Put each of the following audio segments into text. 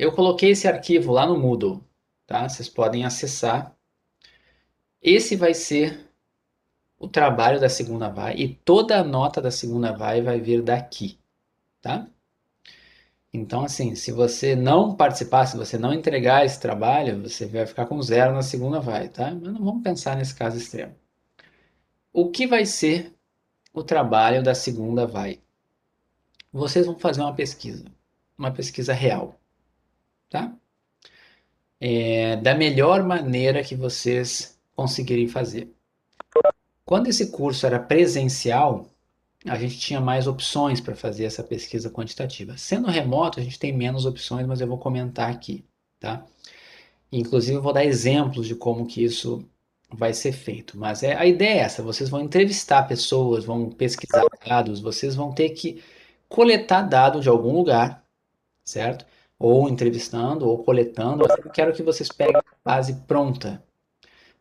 Eu coloquei esse arquivo lá no Moodle, tá? Vocês podem acessar. Esse vai ser o trabalho da segunda vai e toda a nota da segunda vai vir daqui, tá? Então, assim, se você não participar, se você não entregar esse trabalho, você vai ficar com zero na segunda vai, tá? Mas não vamos pensar nesse caso extremo. O que vai ser o trabalho da segunda vai? Vocês vão fazer uma pesquisa real, tá? Da melhor maneira que vocês conseguirem fazer. Quando esse curso era presencial, a gente tinha mais opções para fazer essa pesquisa quantitativa. Sendo remoto, a gente tem menos opções, mas eu vou comentar aqui, tá? Inclusive, eu vou dar exemplos de como que isso vai ser feito. Mas a ideia é essa: vocês vão entrevistar pessoas, vão pesquisar dados, vocês vão ter que coletar dados de algum lugar, certo? Ou entrevistando, ou coletando. Eu quero que vocês peguem a base pronta.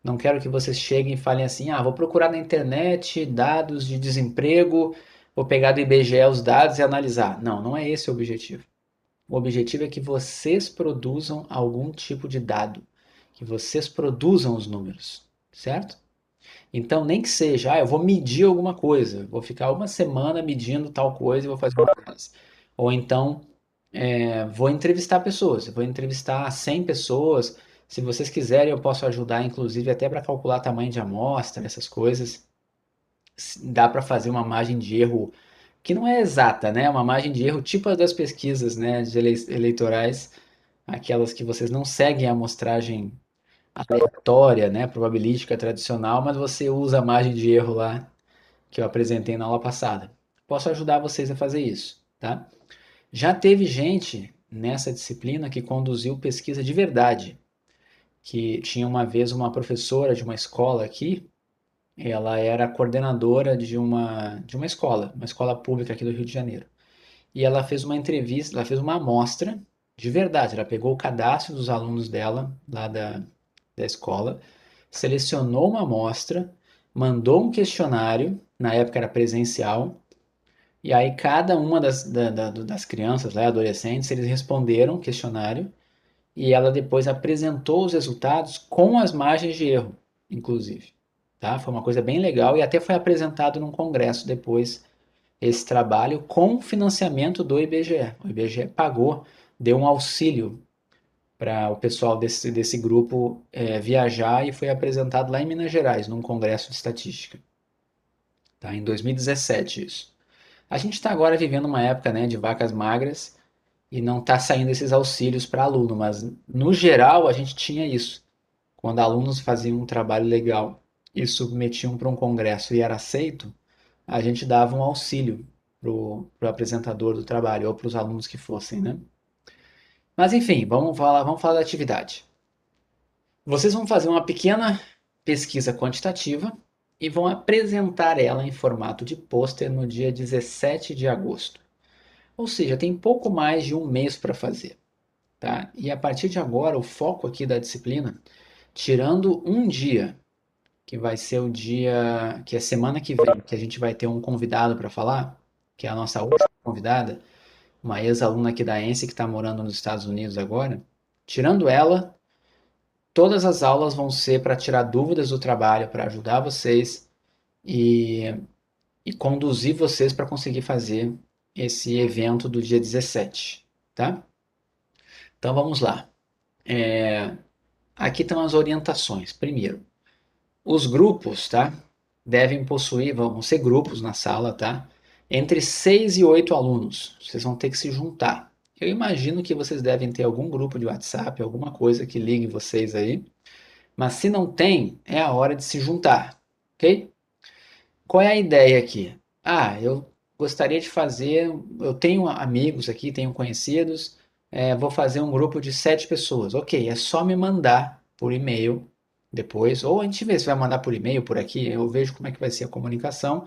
Não quero que vocês cheguem e falem assim: ah, vou procurar na internet dados de desemprego, vou pegar do IBGE os dados e analisar. Não, não é esse o objetivo. O objetivo é que vocês produzam algum tipo de dado, que vocês produzam os números, certo? Então, nem que seja, eu vou medir alguma coisa, vou ficar uma semana medindo tal coisa e vou fazer uma análise. Ou então, vou entrevistar pessoas, eu vou entrevistar 100 pessoas. Se vocês quiserem, eu posso ajudar, inclusive, até para calcular tamanho de amostra, essas coisas. Dá para fazer uma margem de erro que não é exata, né? Uma margem de erro tipo a das pesquisas, né, de eleitorais, aquelas que vocês não seguem a amostragem aleatória, né, probabilística tradicional, mas você usa a margem de erro lá que eu apresentei na aula passada. Posso ajudar vocês a fazer isso, tá? Já teve gente nessa disciplina que conduziu pesquisa de verdade, que tinha uma vez uma professora de uma escola aqui, ela era coordenadora de uma escola pública aqui do Rio de Janeiro. E ela fez uma entrevista, ela fez uma amostra de verdade. Ela pegou o cadastro dos alunos dela, lá da escola, selecionou uma amostra, mandou um questionário, na época era presencial, e aí cada uma das crianças, né, adolescentes, eles responderam o questionário, e ela depois apresentou os resultados com as margens de erro, inclusive. Tá? Foi uma coisa bem legal e até foi apresentado num congresso depois esse trabalho com financiamento do IBGE. O IBGE pagou, deu um auxílio para o pessoal desse grupo viajar e foi apresentado lá em Minas Gerais, num congresso de estatística. Tá? Em 2017 isso. A gente está agora vivendo uma época, né, de vacas magras e não está saindo esses auxílios para aluno, mas no geral a gente tinha isso. Quando alunos faziam um trabalho legal e submetiam para um congresso e era aceito, a gente dava um auxílio pro apresentador do trabalho ou para os alunos que fossem, né? Mas enfim, vamos falar da atividade. Vocês vão fazer uma pequena pesquisa quantitativa e vão apresentar ela em formato de pôster no dia 17 de agosto. Ou seja, tem pouco mais de um mês para fazer, tá? E a partir de agora, o foco aqui da disciplina, tirando um dia, que vai ser o dia, que é semana que vem, que a gente vai ter um convidado para falar, que é a nossa última convidada, uma ex-aluna aqui da ENSE que está morando nos Estados Unidos agora. Tirando ela, todas as aulas vão ser para tirar dúvidas do trabalho, para ajudar vocês e, e conduzir vocês para conseguir fazer esse evento do dia 17, tá? Então vamos lá. Aqui estão as orientações. Primeiro, os grupos, tá? Devem possuir, vão ser grupos na sala, tá? Entre 6 e 8 alunos. Vocês vão ter que se juntar. Eu imagino que vocês devem ter algum grupo de WhatsApp, alguma coisa que ligue vocês aí. Mas se não tem, é a hora de se juntar, ok? Qual é a ideia aqui? Ah, eu gostaria de fazer. Eu tenho amigos aqui, tenho conhecidos. Vou fazer um grupo de 7 pessoas. Ok, é só me mandar por e-mail depois. Ou a gente vê se vai mandar por e-mail por aqui. Eu vejo como é que vai ser a comunicação.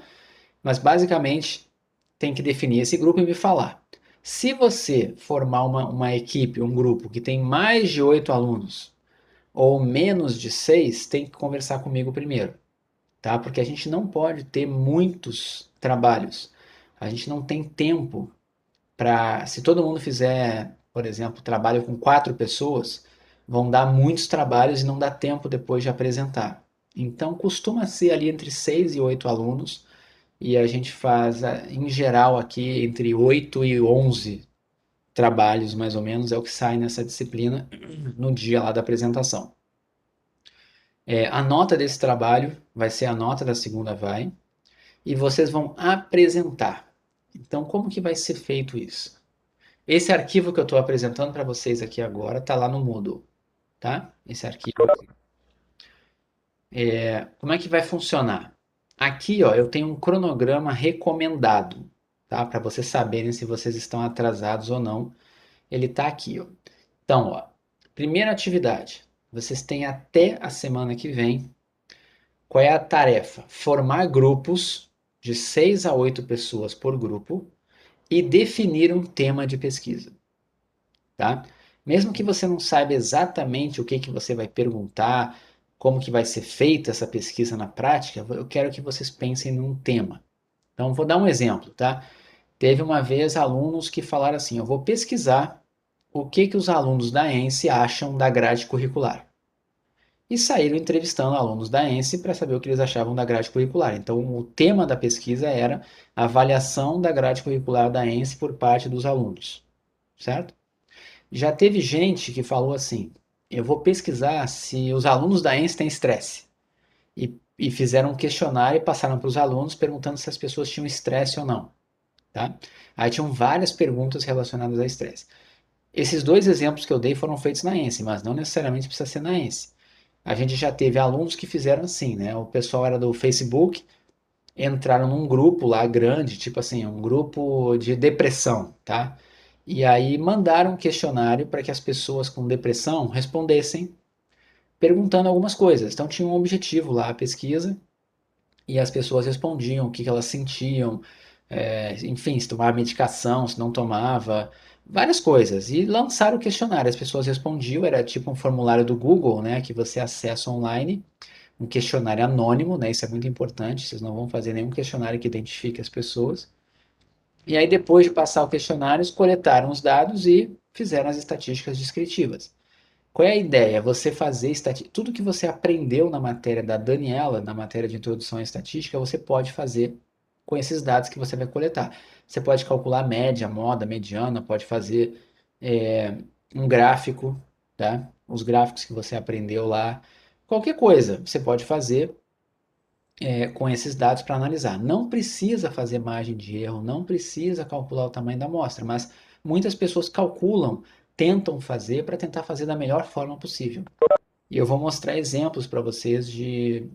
Mas basicamente tem que definir esse grupo e me falar. Se você formar uma equipe, um grupo que tem mais de 8 alunos ou menos de 6, tem que conversar comigo primeiro, tá? Porque a gente não pode ter muitos trabalhos. A gente não tem tempo para, se todo mundo fizer. por exemplo, trabalho com 4 pessoas, vão dar muitos trabalhos e não dá tempo depois de apresentar. Então, costuma ser ali entre 6 e 8 alunos, e a gente faz, em geral, aqui entre 8 e 11 trabalhos, mais ou menos, é o que sai nessa disciplina no dia lá da apresentação. A nota desse trabalho vai ser a nota da segunda vai, e vocês vão apresentar. Então, como que vai ser feito isso? Esse arquivo que eu estou apresentando para vocês aqui agora está lá no Moodle, tá? Esse arquivo. Como é que vai funcionar? Aqui, ó, eu tenho um cronograma recomendado, tá? Para vocês saberem se vocês estão atrasados ou não. Ele está aqui, ó. Então, ó, primeira atividade. Vocês têm até a semana que vem. Qual é a tarefa? Formar grupos de 6 a 8 pessoas por grupo e definir um tema de pesquisa, tá? Mesmo que você não saiba exatamente o que que você vai perguntar, como que vai ser feita essa pesquisa na prática, eu quero que vocês pensem num tema. Então, vou dar um exemplo, tá? Teve uma vez alunos que falaram assim: eu vou pesquisar o que que os alunos da ENSE acham da grade curricular. E saíram entrevistando alunos da ENSE para saber o que eles achavam da grade curricular. Então, o tema da pesquisa era a avaliação da grade curricular da ENSE por parte dos alunos, certo? Já teve gente que falou assim: eu vou pesquisar se os alunos da ENSE têm estresse. E fizeram um questionário e passaram para os alunos perguntando se as pessoas tinham estresse ou não. Tá? Aí tinham várias perguntas relacionadas a estresse. Esses dois exemplos que eu dei foram feitos na ENSE, mas não necessariamente precisa ser na ENSE. A gente já teve alunos que fizeram assim, né? O pessoal era do Facebook, entraram num grupo lá grande, tipo assim, um grupo de depressão, tá? E aí mandaram um questionário para que as pessoas com depressão respondessem perguntando algumas coisas. Então tinha um objetivo lá, a pesquisa, e as pessoas respondiam o que elas sentiam, enfim, se tomava medicação, se não tomava, várias coisas. E lançaram o questionário, as pessoas respondiam, era tipo um formulário do Google, né, que você acessa online, um questionário anônimo, né, isso é muito importante, vocês não vão fazer nenhum questionário que identifique as pessoas. E aí, depois de passar o questionário, eles coletaram os dados e fizeram as estatísticas descritivas. Qual é a ideia? Você fazer tudo que você aprendeu na matéria da Daniela, na matéria de introdução à estatística, você pode fazer com esses dados que você vai coletar. Você pode calcular média, moda, mediana, pode fazer é, um gráfico, tá? Os gráficos que você aprendeu lá, qualquer coisa você pode fazer com esses dados para analisar. Não precisa fazer margem de erro, não precisa calcular o tamanho da amostra, mas muitas pessoas calculam, tentam fazer para tentar fazer da melhor forma possível. E eu vou mostrar exemplos para vocês de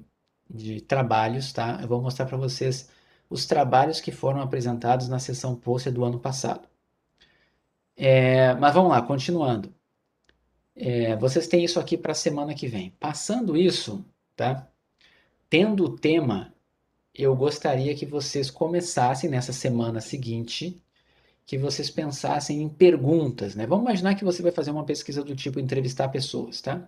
trabalhos, tá? Eu vou mostrar para vocês os trabalhos que foram apresentados na sessão pôster do ano passado. Mas vamos lá, continuando. Vocês têm isso aqui para a semana que vem. Passando isso, tá? Tendo o tema, eu gostaria que vocês começassem nessa semana seguinte, que vocês pensassem em perguntas, né? Vamos imaginar que você vai fazer uma pesquisa do tipo entrevistar pessoas, tá?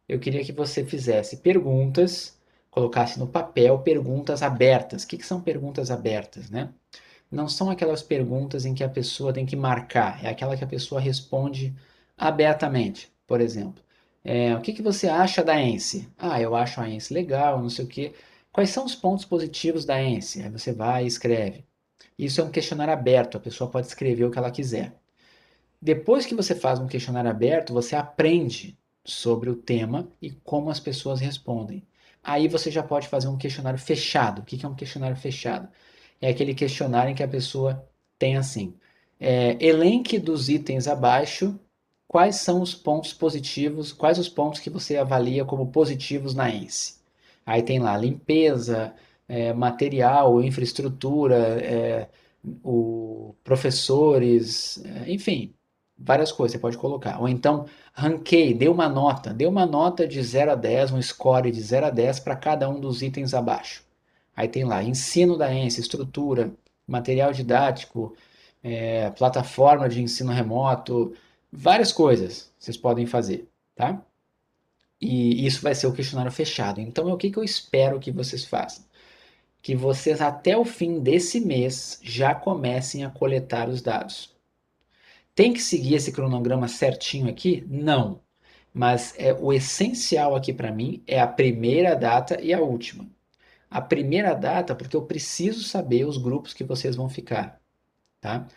Eu queria que você fizesse perguntas, colocasse no papel perguntas abertas. O que são perguntas abertas, né? Não são aquelas perguntas em que a pessoa tem que marcar, é aquela que a pessoa responde abertamente. Por exemplo, o que você acha da ENSE? Ah, eu acho a ENSE legal, não sei o quê. Quais são os pontos positivos da ENSE? Aí você vai e escreve. Isso é um questionário aberto, a pessoa pode escrever o que ela quiser. Depois que você faz um questionário aberto, você aprende sobre o tema e como as pessoas respondem. Aí você já pode fazer um questionário fechado. O que é um questionário fechado? É aquele questionário em que a pessoa tem assim: elenque dos itens abaixo quais são os pontos positivos, quais os pontos que você avalia como positivos na ENSE. Aí tem lá limpeza, material, infraestrutura, professores, enfim, várias coisas você pode colocar. Ou então, ranqueie, dê uma nota de 0 a 10, um score de 0 a 10 para cada um dos itens abaixo. Aí tem lá, ensino da ENSE, estrutura, material didático, plataforma de ensino remoto, várias coisas vocês podem fazer, tá? E isso vai ser o questionário fechado. Então, o que eu espero que vocês façam? Que vocês até o fim desse mês já comecem a coletar os dados. Tem que seguir esse cronograma certinho aqui? Não. Mas o essencial aqui para mim é a primeira data e a última. A primeira data, porque eu preciso saber os grupos que vocês vão ficar, tá?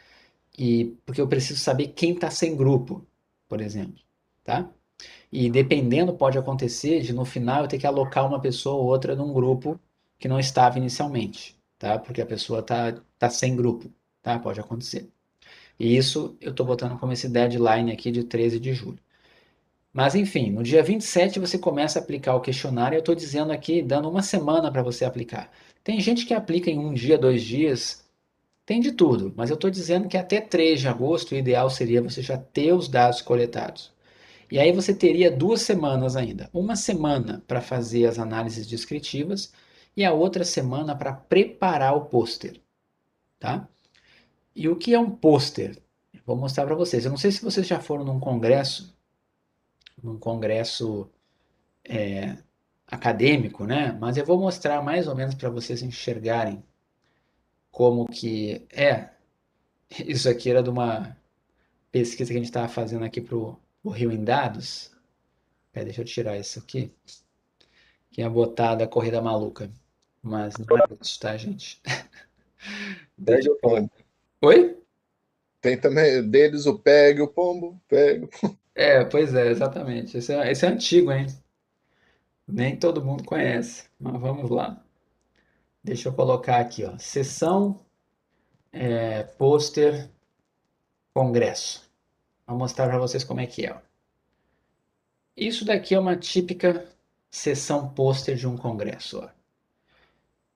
E porque eu preciso saber quem está sem grupo, por exemplo, tá? E dependendo, pode acontecer de no final eu ter que alocar uma pessoa ou outra num grupo que não estava inicialmente, tá? Porque a pessoa tá sem grupo, tá? Pode acontecer. E isso eu estou botando como esse deadline aqui de 13 de julho. Mas enfim, no dia 27 você começa a aplicar o questionário. Eu estou dizendo aqui, dando uma semana para você aplicar. Tem gente que aplica em um dia, 2 dias, tem de tudo, mas eu estou dizendo que até 3 de agosto o ideal seria você já ter os dados coletados. E aí você teria 2 semanas ainda. Uma semana para fazer as análises descritivas e a outra semana para preparar o pôster, tá? E o que é um pôster? Vou mostrar para vocês. Eu não sei se vocês já foram num congresso acadêmico, né? Mas eu vou mostrar mais ou menos para vocês enxergarem como que é. Isso aqui era de uma pesquisa que a gente estava fazendo aqui para o Rio em Dados. Pera, deixa eu tirar isso aqui. Que é botar da Corrida Maluca. Mas não é isso, tá, gente? Deixa Pega eu o colocar. pombo. Oi? Tem também deles o pegue o pombo, pega. Pois é, exatamente. Esse é antigo, hein? Nem todo mundo conhece. Mas vamos lá. Deixa eu colocar aqui, ó. Sessão, pôster, congresso. Vou mostrar para vocês como é que é. Ó. Isso daqui é uma típica sessão pôster de um congresso. Ó.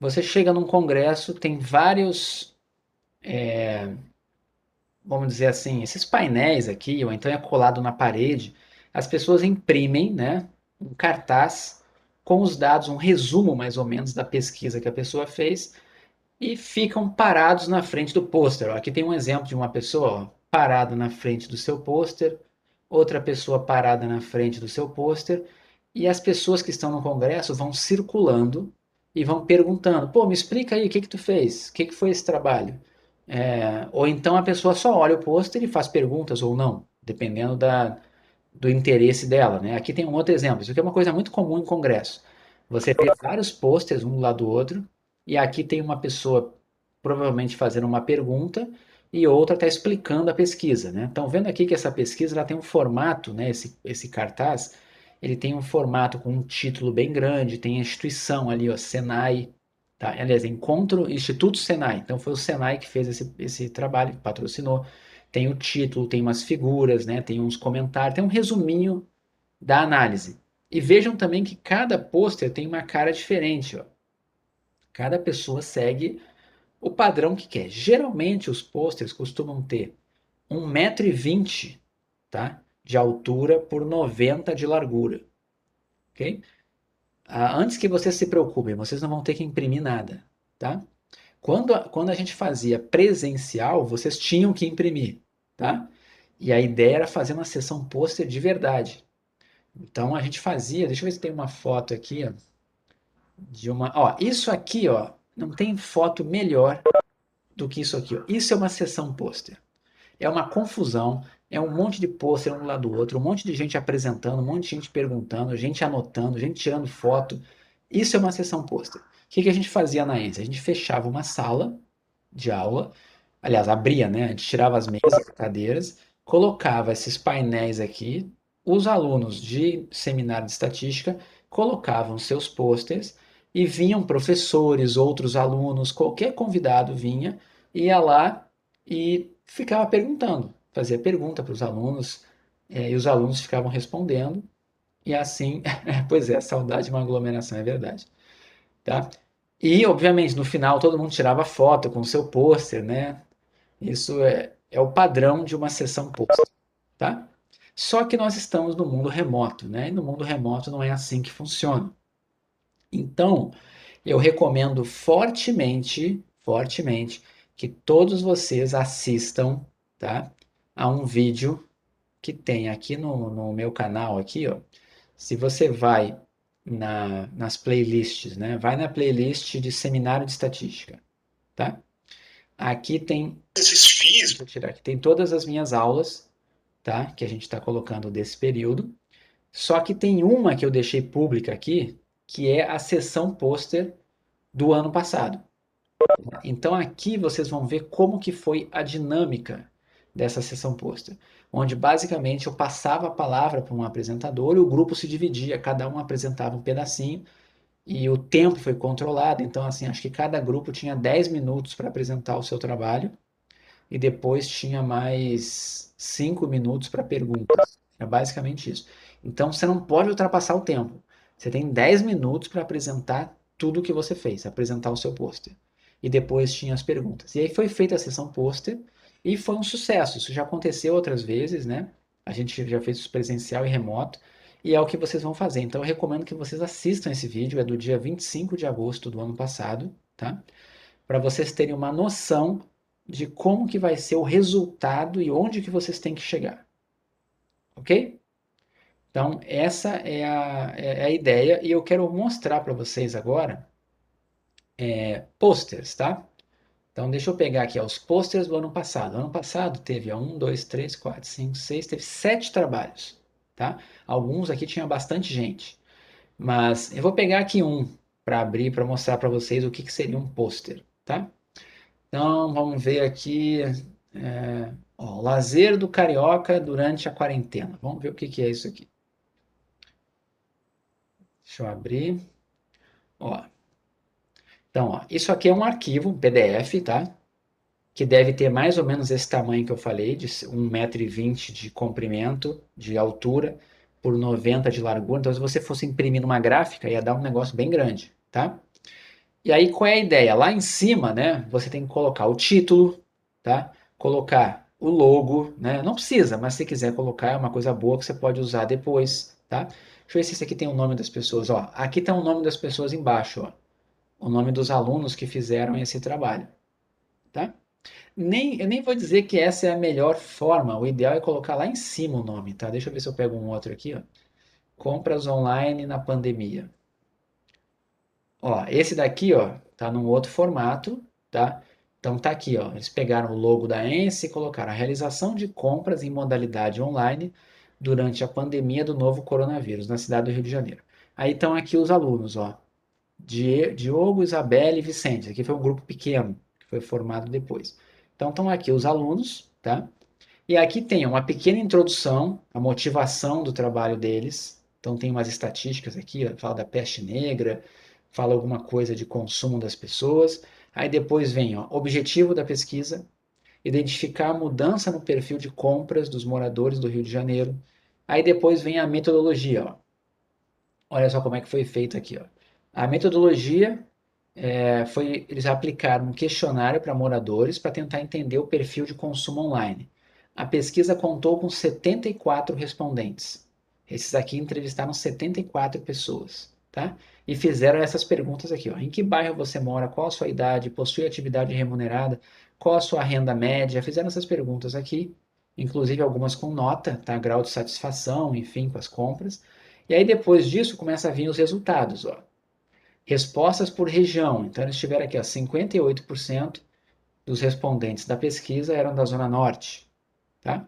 Você chega num congresso, tem vários, vamos dizer assim, esses painéis aqui, ou então é colado na parede. As pessoas imprimem, né, um cartaz com os dados, um resumo mais ou menos da pesquisa que a pessoa fez e ficam parados na frente do pôster. Aqui tem um exemplo de uma pessoa ó, parada na frente do seu pôster, outra pessoa parada na frente do seu pôster, e as pessoas que estão no congresso vão circulando e vão perguntando: pô, me explica aí o que que tu fez, o que que foi esse trabalho? Ou então a pessoa só olha o pôster e faz perguntas ou não, dependendo do interesse dela, né? Aqui tem um outro exemplo. Isso aqui é uma coisa muito comum em congresso. Você tem vários posters um do lado do outro e aqui tem uma pessoa provavelmente fazendo uma pergunta e outra está explicando a pesquisa, né? Então, vendo aqui que essa pesquisa ela tem um formato, né? Esse cartaz, ele tem um formato com um título bem grande, tem a instituição ali, ó, Senai, tá? Aliás, Encontro Instituto Senai. Então, foi o Senai que fez esse trabalho, que patrocinou. Tem o título, tem umas figuras, né? Tem uns comentários, tem um resuminho da análise. E vejam também que cada pôster tem uma cara diferente, ó. Cada pessoa segue o padrão que quer. Geralmente os pôsteres costumam ter 1,20 m, tá? De altura por 90 de largura, ok? Antes que vocês se preocupem, vocês não vão ter que imprimir nada, tá? Quando a gente fazia presencial, vocês tinham que imprimir, tá? E a ideia era fazer uma sessão pôster de verdade. Então a gente fazia, deixa eu ver se tem uma foto aqui, ó, de uma, ó, isso aqui, ó, não tem foto melhor do que isso aqui, ó. Isso é uma sessão pôster. É uma confusão, é um monte de pôster um do lado do outro, um monte de gente apresentando, um monte de gente perguntando, gente anotando, gente tirando foto. Isso é uma sessão pôster. O que que a gente fazia na ENSE? A gente fechava uma sala de aula, aliás, abria, né? A gente tirava as mesas, cadeiras, colocava esses painéis aqui, os alunos de seminário de estatística colocavam seus pôsteres e vinham professores, outros alunos, qualquer convidado vinha, ia lá e ficava perguntando, fazia pergunta para os alunos, e os alunos ficavam respondendo, e assim, pois é, saudade de uma aglomeração, é verdade, tá? E, obviamente, no final todo mundo tirava foto com o seu pôster, né? Isso é o padrão de uma sessão pôster, tá? Só que nós estamos no mundo remoto, né? E no mundo remoto não é assim que funciona. Então, eu recomendo fortemente, fortemente, que todos vocês assistam, tá? A um vídeo que tem aqui no meu canal aqui, ó. Se você vai nas playlists, né? Vai na playlist de seminário de estatística, tá? Aqui tem Deixa eu tirar aqui. Tem todas as minhas aulas, tá? Que a gente está colocando desse período. Só que tem uma que eu deixei pública aqui, que é a sessão pôster do ano passado. Então aqui vocês vão ver como que foi a dinâmica dessa sessão pôster, onde basicamente eu passava a palavra para um apresentador e o grupo se dividia, cada um apresentava um pedacinho e o tempo foi controlado, então assim, acho que cada grupo tinha 10 minutos para apresentar o seu trabalho e depois tinha mais 5 minutos para perguntas. É basicamente isso. Então você não pode ultrapassar o tempo. Você tem 10 minutos para apresentar tudo o que você fez, apresentar o seu pôster. E depois tinha as perguntas. E aí foi feita a sessão pôster e foi um sucesso. Isso já aconteceu outras vezes, né? A gente já fez isso presencial e remoto. E é o que vocês vão fazer. Então eu recomendo que vocês assistam esse vídeo, é do dia 25 de agosto do ano passado, tá? Para vocês terem uma noção de como que vai ser o resultado e onde que vocês têm que chegar, ok? Então, essa é a ideia e eu quero mostrar para vocês agora posters, tá? Então, deixa eu pegar aqui ó, os posters do ano passado. Ano passado teve ó, 1, 2, 3, 4, 5, 6, teve 7 trabalhos, tá? Alguns aqui tinha bastante gente, mas eu vou pegar aqui um para abrir, para mostrar para vocês o que, que seria um pôster, tá? Então, vamos ver aqui. Ó, lazer do carioca durante a quarentena. Vamos ver o que, que é isso aqui. Deixa eu abrir. Ó, então, ó, isso aqui é um arquivo, um PDF, tá? Que deve ter mais ou menos esse tamanho que eu falei, de 1,20 m de comprimento, de altura, por 90 de largura. Então, se você fosse imprimir numa gráfica, ia dar um negócio bem grande, tá? E aí, qual é a ideia? Lá em cima, né, você tem que colocar o título, tá? Colocar o logo, né? Não precisa, mas se quiser colocar, é uma coisa boa que você pode usar depois, tá? Deixa eu ver se esse aqui tem o nome das pessoas, ó. Aqui tá o nome das pessoas embaixo, ó. O nome dos alunos que fizeram esse trabalho, tá? Eu nem vou dizer que essa é a melhor forma, o ideal é colocar lá em cima o nome, tá? Deixa eu ver se eu pego um outro aqui, ó. Compras online na pandemia. Ó, esse daqui, ó, tá num outro formato, tá? Então tá aqui, ó, eles pegaram o logo da Ence e colocaram a realização de compras em modalidade online durante a pandemia do novo coronavírus na cidade do Rio de Janeiro. Aí estão aqui os alunos, ó, Diogo, Isabelle e Vicente. Aqui foi um grupo pequeno que foi formado depois. Então estão aqui os alunos, tá? E aqui tem uma pequena introdução, a motivação do trabalho deles. Então tem umas estatísticas aqui, ó, fala da peste negra, fala alguma coisa de consumo das pessoas. Aí depois vem, ó, objetivo da pesquisa, identificar a mudança no perfil de compras dos moradores do Rio de Janeiro. Aí depois vem a metodologia, ó. Olha só como é que foi feito aqui, ó. A metodologia eles aplicaram um questionário para moradores para tentar entender o perfil de consumo online. A pesquisa contou com 74 respondentes. Esses aqui entrevistaram 74 pessoas, tá? E fizeram essas perguntas aqui, ó. Em que bairro você mora? Qual a sua idade? Possui atividade remunerada? Qual a sua renda média? Fizeram essas perguntas aqui, inclusive algumas com nota, tá? Grau de satisfação, enfim, com as compras. E aí depois disso começa a vir os resultados, ó. Respostas por região. Então, eles tiveram aqui, ó, 58% dos respondentes da pesquisa eram da Zona Norte. Tá?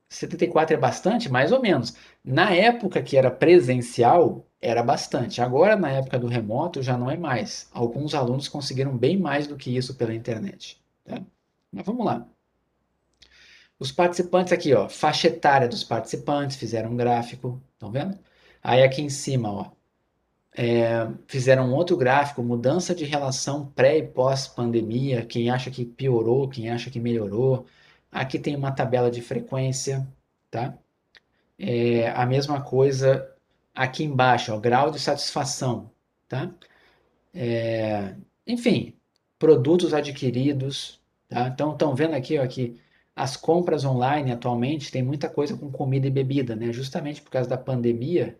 74 é bastante? Mais ou menos. Na época que era presencial, era bastante. Agora, na época do remoto, já não é mais. Alguns alunos conseguiram bem mais do que isso pela internet. Tá? Mas vamos lá. Os participantes aqui, ó, faixa etária dos participantes, fizeram um gráfico, estão vendo? Aí aqui em cima, ó, fizeram um outro gráfico, mudança de relação pré e pós-pandemia, quem acha que piorou, quem acha que melhorou. Aqui tem uma tabela de frequência, tá? A mesma coisa aqui embaixo, ó, grau de satisfação, tá? Enfim, produtos adquiridos, tá? Então, estão vendo aqui, ó, que as compras online atualmente tem muita coisa com comida e bebida, né? Justamente por causa da pandemia,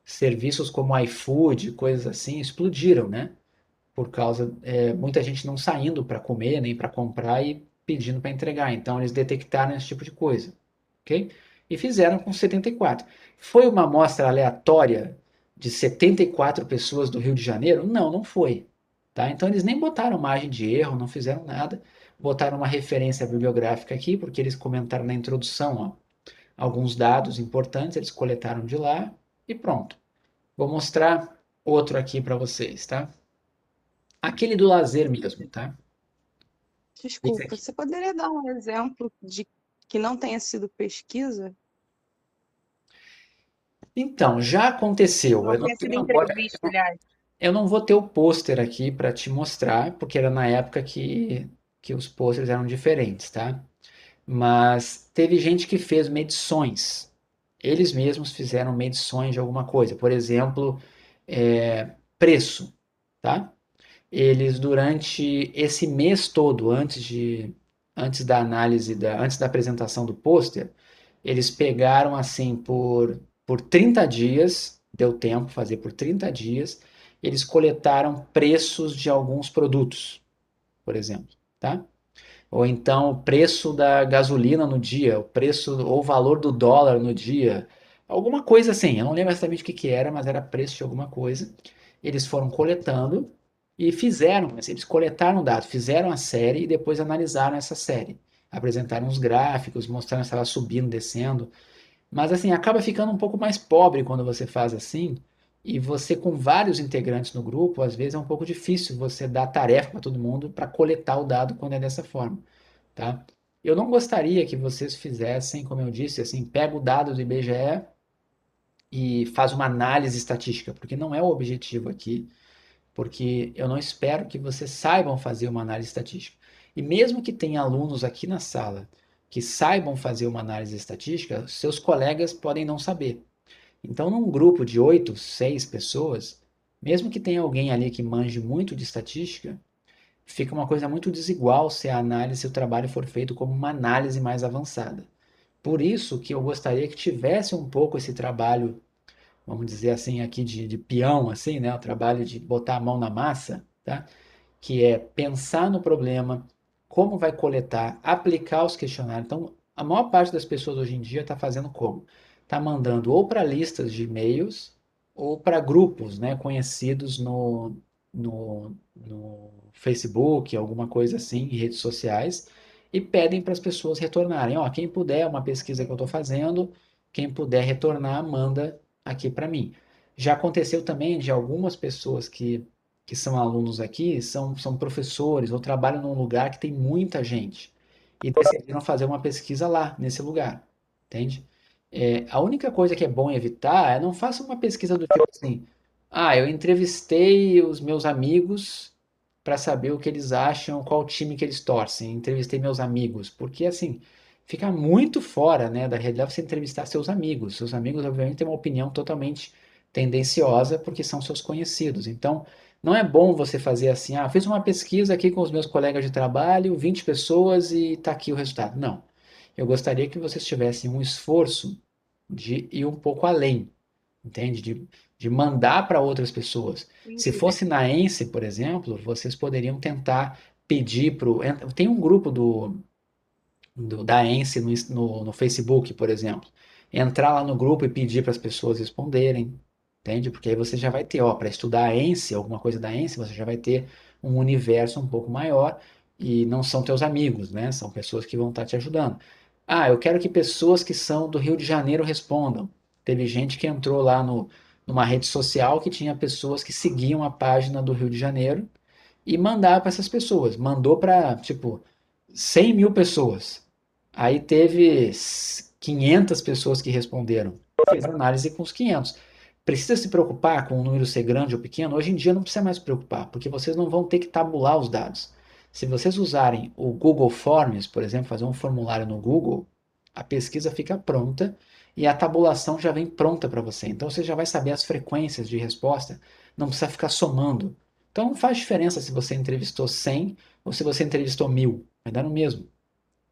serviços como iFood, coisas assim, explodiram, né? Por causa muita gente não saindo para comer nem para comprar e pedindo para entregar. Então eles detectaram esse tipo de coisa, ok? E fizeram com 74. Foi uma amostra aleatória de 74 pessoas do Rio de Janeiro? Não, não foi. Tá? Então eles nem botaram margem de erro, não fizeram nada. botaram uma referência bibliográfica aqui, porque eles comentaram na introdução, ó, alguns dados importantes, eles coletaram de lá e pronto. Vou mostrar outro aqui para vocês, tá? Aquele do lazer mesmo, tá? Esse Desculpa, aqui. você poderia dar um exemplo de que não tenha sido pesquisa? Então, já aconteceu. Não Eu não tenha sido tenho agora, entrevista, aliás. eu não vou ter o pôster aqui para te mostrar, porque era na época que os pôsteres eram diferentes, tá? Mas teve gente que fez medições. Eles mesmos fizeram medições de alguma coisa. Por exemplo, preço, tá? Eles durante esse mês todo, antes da análise antes da apresentação do pôster, eles pegaram assim por 30 dias, deu tempo fazer por 30 dias, eles coletaram preços de alguns produtos, por exemplo, tá? Ou então o preço da gasolina no dia, o preço ou o valor do dólar no dia, alguma coisa assim. Eu não lembro exatamente o que que era, mas era preço de alguma coisa. Eles foram coletando e fizeram, assim, eles coletaram dados, fizeram a série e depois analisaram essa série. Apresentaram os gráficos, mostrando se ela subindo, descendo. Mas assim, acaba ficando um pouco mais pobre quando você faz assim. E você, com vários integrantes no grupo, às vezes é um pouco difícil você dar tarefa para todo mundo para coletar o dado quando é dessa forma, tá? Eu não gostaria que vocês fizessem, como eu disse, assim, pega o dado do IBGE e faz uma análise estatística, porque não é o objetivo aqui, porque eu não espero que vocês saibam fazer uma análise estatística. E mesmo que tenha alunos aqui na sala que saibam fazer uma análise estatística, seus colegas podem não saber. Então, num grupo de 8, 6 pessoas, mesmo que tenha alguém ali que manje muito de estatística, fica uma coisa muito desigual se a análise, se o trabalho for feito como uma análise mais avançada. Por isso que eu gostaria que tivesse um pouco esse trabalho, vamos dizer assim, aqui de peão, assim, né? O trabalho de botar a mão na massa, tá? Que é pensar no problema, como vai coletar, aplicar os questionários. Então, a maior parte das pessoas hoje em dia está fazendo como? Está mandando ou para listas de e-mails ou para grupos, né, conhecidos no Facebook, alguma coisa assim, em redes sociais, e pedem para as pessoas retornarem. Ó, quem puder, uma pesquisa que eu estou fazendo, quem puder retornar, manda aqui para mim. Já aconteceu também de algumas pessoas que são alunos aqui, são professores ou trabalham num lugar que tem muita gente e decidiram fazer uma pesquisa lá, nesse lugar, entende? A única coisa que é bom evitar é não faça uma pesquisa do tipo assim, eu entrevistei os meus amigos para saber o que eles acham, qual time que eles torcem, entrevistei meus amigos, porque assim, fica muito fora, né, da realidade você entrevistar seus amigos obviamente têm uma opinião totalmente tendenciosa porque são seus conhecidos, então não é bom você fazer assim, fiz uma pesquisa aqui com os meus colegas de trabalho, 20 pessoas e está aqui o resultado. Não. Eu gostaria que vocês tivessem um esforço de ir um pouco além, entende? De mandar para outras pessoas. Se Entendi. fosse na ENSE, por exemplo, vocês poderiam tentar pedir para o. Tem um grupo da ENSE no Facebook, por exemplo. Entrar lá no grupo e pedir para as pessoas responderem, entende? Porque aí você já vai ter, ó, para estudar a ENSE, alguma coisa da ENSE, você já vai ter um universo um pouco maior e não são teus amigos, né? São pessoas que vão estar te ajudando. Eu quero que pessoas que são do Rio de Janeiro respondam. Teve gente que entrou lá numa rede social que tinha pessoas que seguiam a página do Rio de Janeiro e mandar para essas pessoas. Mandou para, tipo, 100 mil pessoas. Aí teve 500 pessoas que responderam. Fez análise com os 500. Precisa se preocupar com o número ser grande ou pequeno? Hoje em dia não precisa mais se preocupar, porque vocês não vão ter que tabular os dados. Se vocês usarem o Google Forms, por exemplo, fazer um formulário no Google, a pesquisa fica pronta e a tabulação já vem pronta para você. Então você já vai saber as frequências de resposta, não precisa ficar somando. Então não faz diferença se você entrevistou 100 ou se você entrevistou 1000, vai dar no mesmo,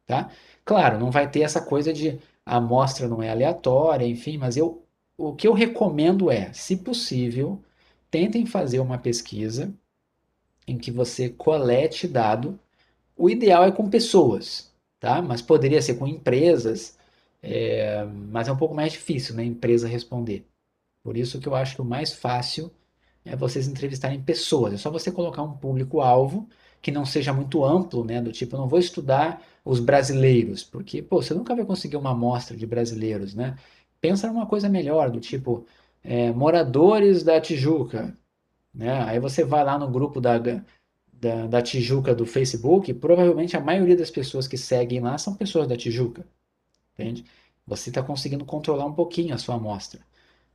tá? Claro, não vai ter essa coisa de a amostra não é aleatória, enfim, mas o que eu recomendo é, se possível, tentem fazer uma pesquisa em que você colete dado. O ideal é com pessoas, tá? Mas poderia ser com empresas, mas é um pouco mais difícil, né? Empresa responder. Por isso que eu acho que o mais fácil é vocês entrevistarem pessoas. É só você colocar um público-alvo que não seja muito amplo, né? Do tipo, eu não vou estudar os brasileiros, porque, pô, você nunca vai conseguir uma amostra de brasileiros, né? Pensa numa coisa melhor, do tipo, moradores da Tijuca, né? Aí você vai lá no grupo da Tijuca do Facebook, provavelmente a maioria das pessoas que seguem lá são pessoas da Tijuca, entende? Você está conseguindo controlar um pouquinho a sua amostra.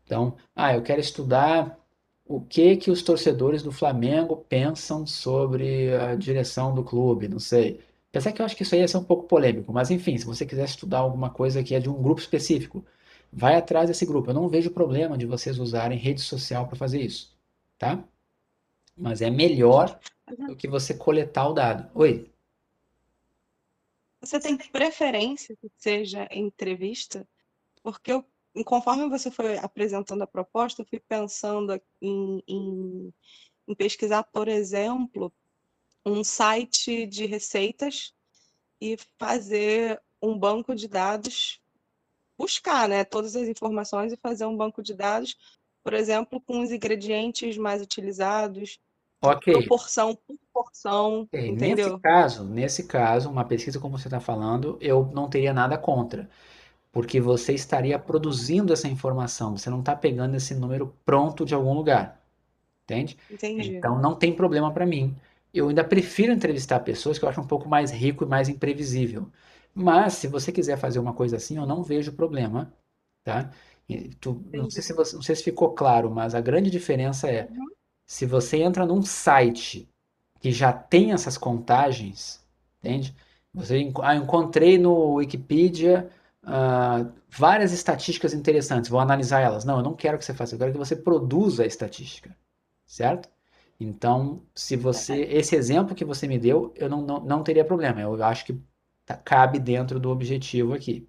Então, eu quero estudar o que que os torcedores do Flamengo pensam sobre a direção do clube, não sei. Apesar que eu acho que isso aí ia ser um pouco polêmico, mas enfim, se você quiser estudar alguma coisa que é de um grupo específico, vai atrás desse grupo. Eu não vejo problema de vocês usarem rede social para fazer isso, tá? Mas é Entendi. melhor do que você coletar o dado. Oi? Você tem preferência que seja entrevista? Porque conforme você foi apresentando a proposta, eu fui pensando em pesquisar, por exemplo, um site de receitas e fazer um banco de dados, buscar, né, todas as informações e fazer um banco de dados, por exemplo, com os ingredientes mais utilizados, Ok. proporção por porção, Ok. entendeu? Nesse caso, uma pesquisa como você está falando, eu não teria nada contra, porque você estaria produzindo essa informação, você não está pegando esse número pronto de algum lugar, entende? Entendi. Então não tem problema para mim. Eu ainda prefiro entrevistar pessoas que eu acho um pouco mais rico e mais imprevisível. Mas se você quiser fazer uma coisa assim, eu não vejo problema, tá? Não sei Entendi. se não sei se ficou claro, mas a grande diferença é Uhum. se você entra num site que já tem essas contagens, entende? Encontrei no Wikipedia várias estatísticas interessantes, vou analisar elas. Não, eu não quero que você faça, eu quero que você produza a estatística, certo? Então, se você, esse exemplo que você me deu, eu não teria problema. Eu acho que cabe dentro do objetivo aqui,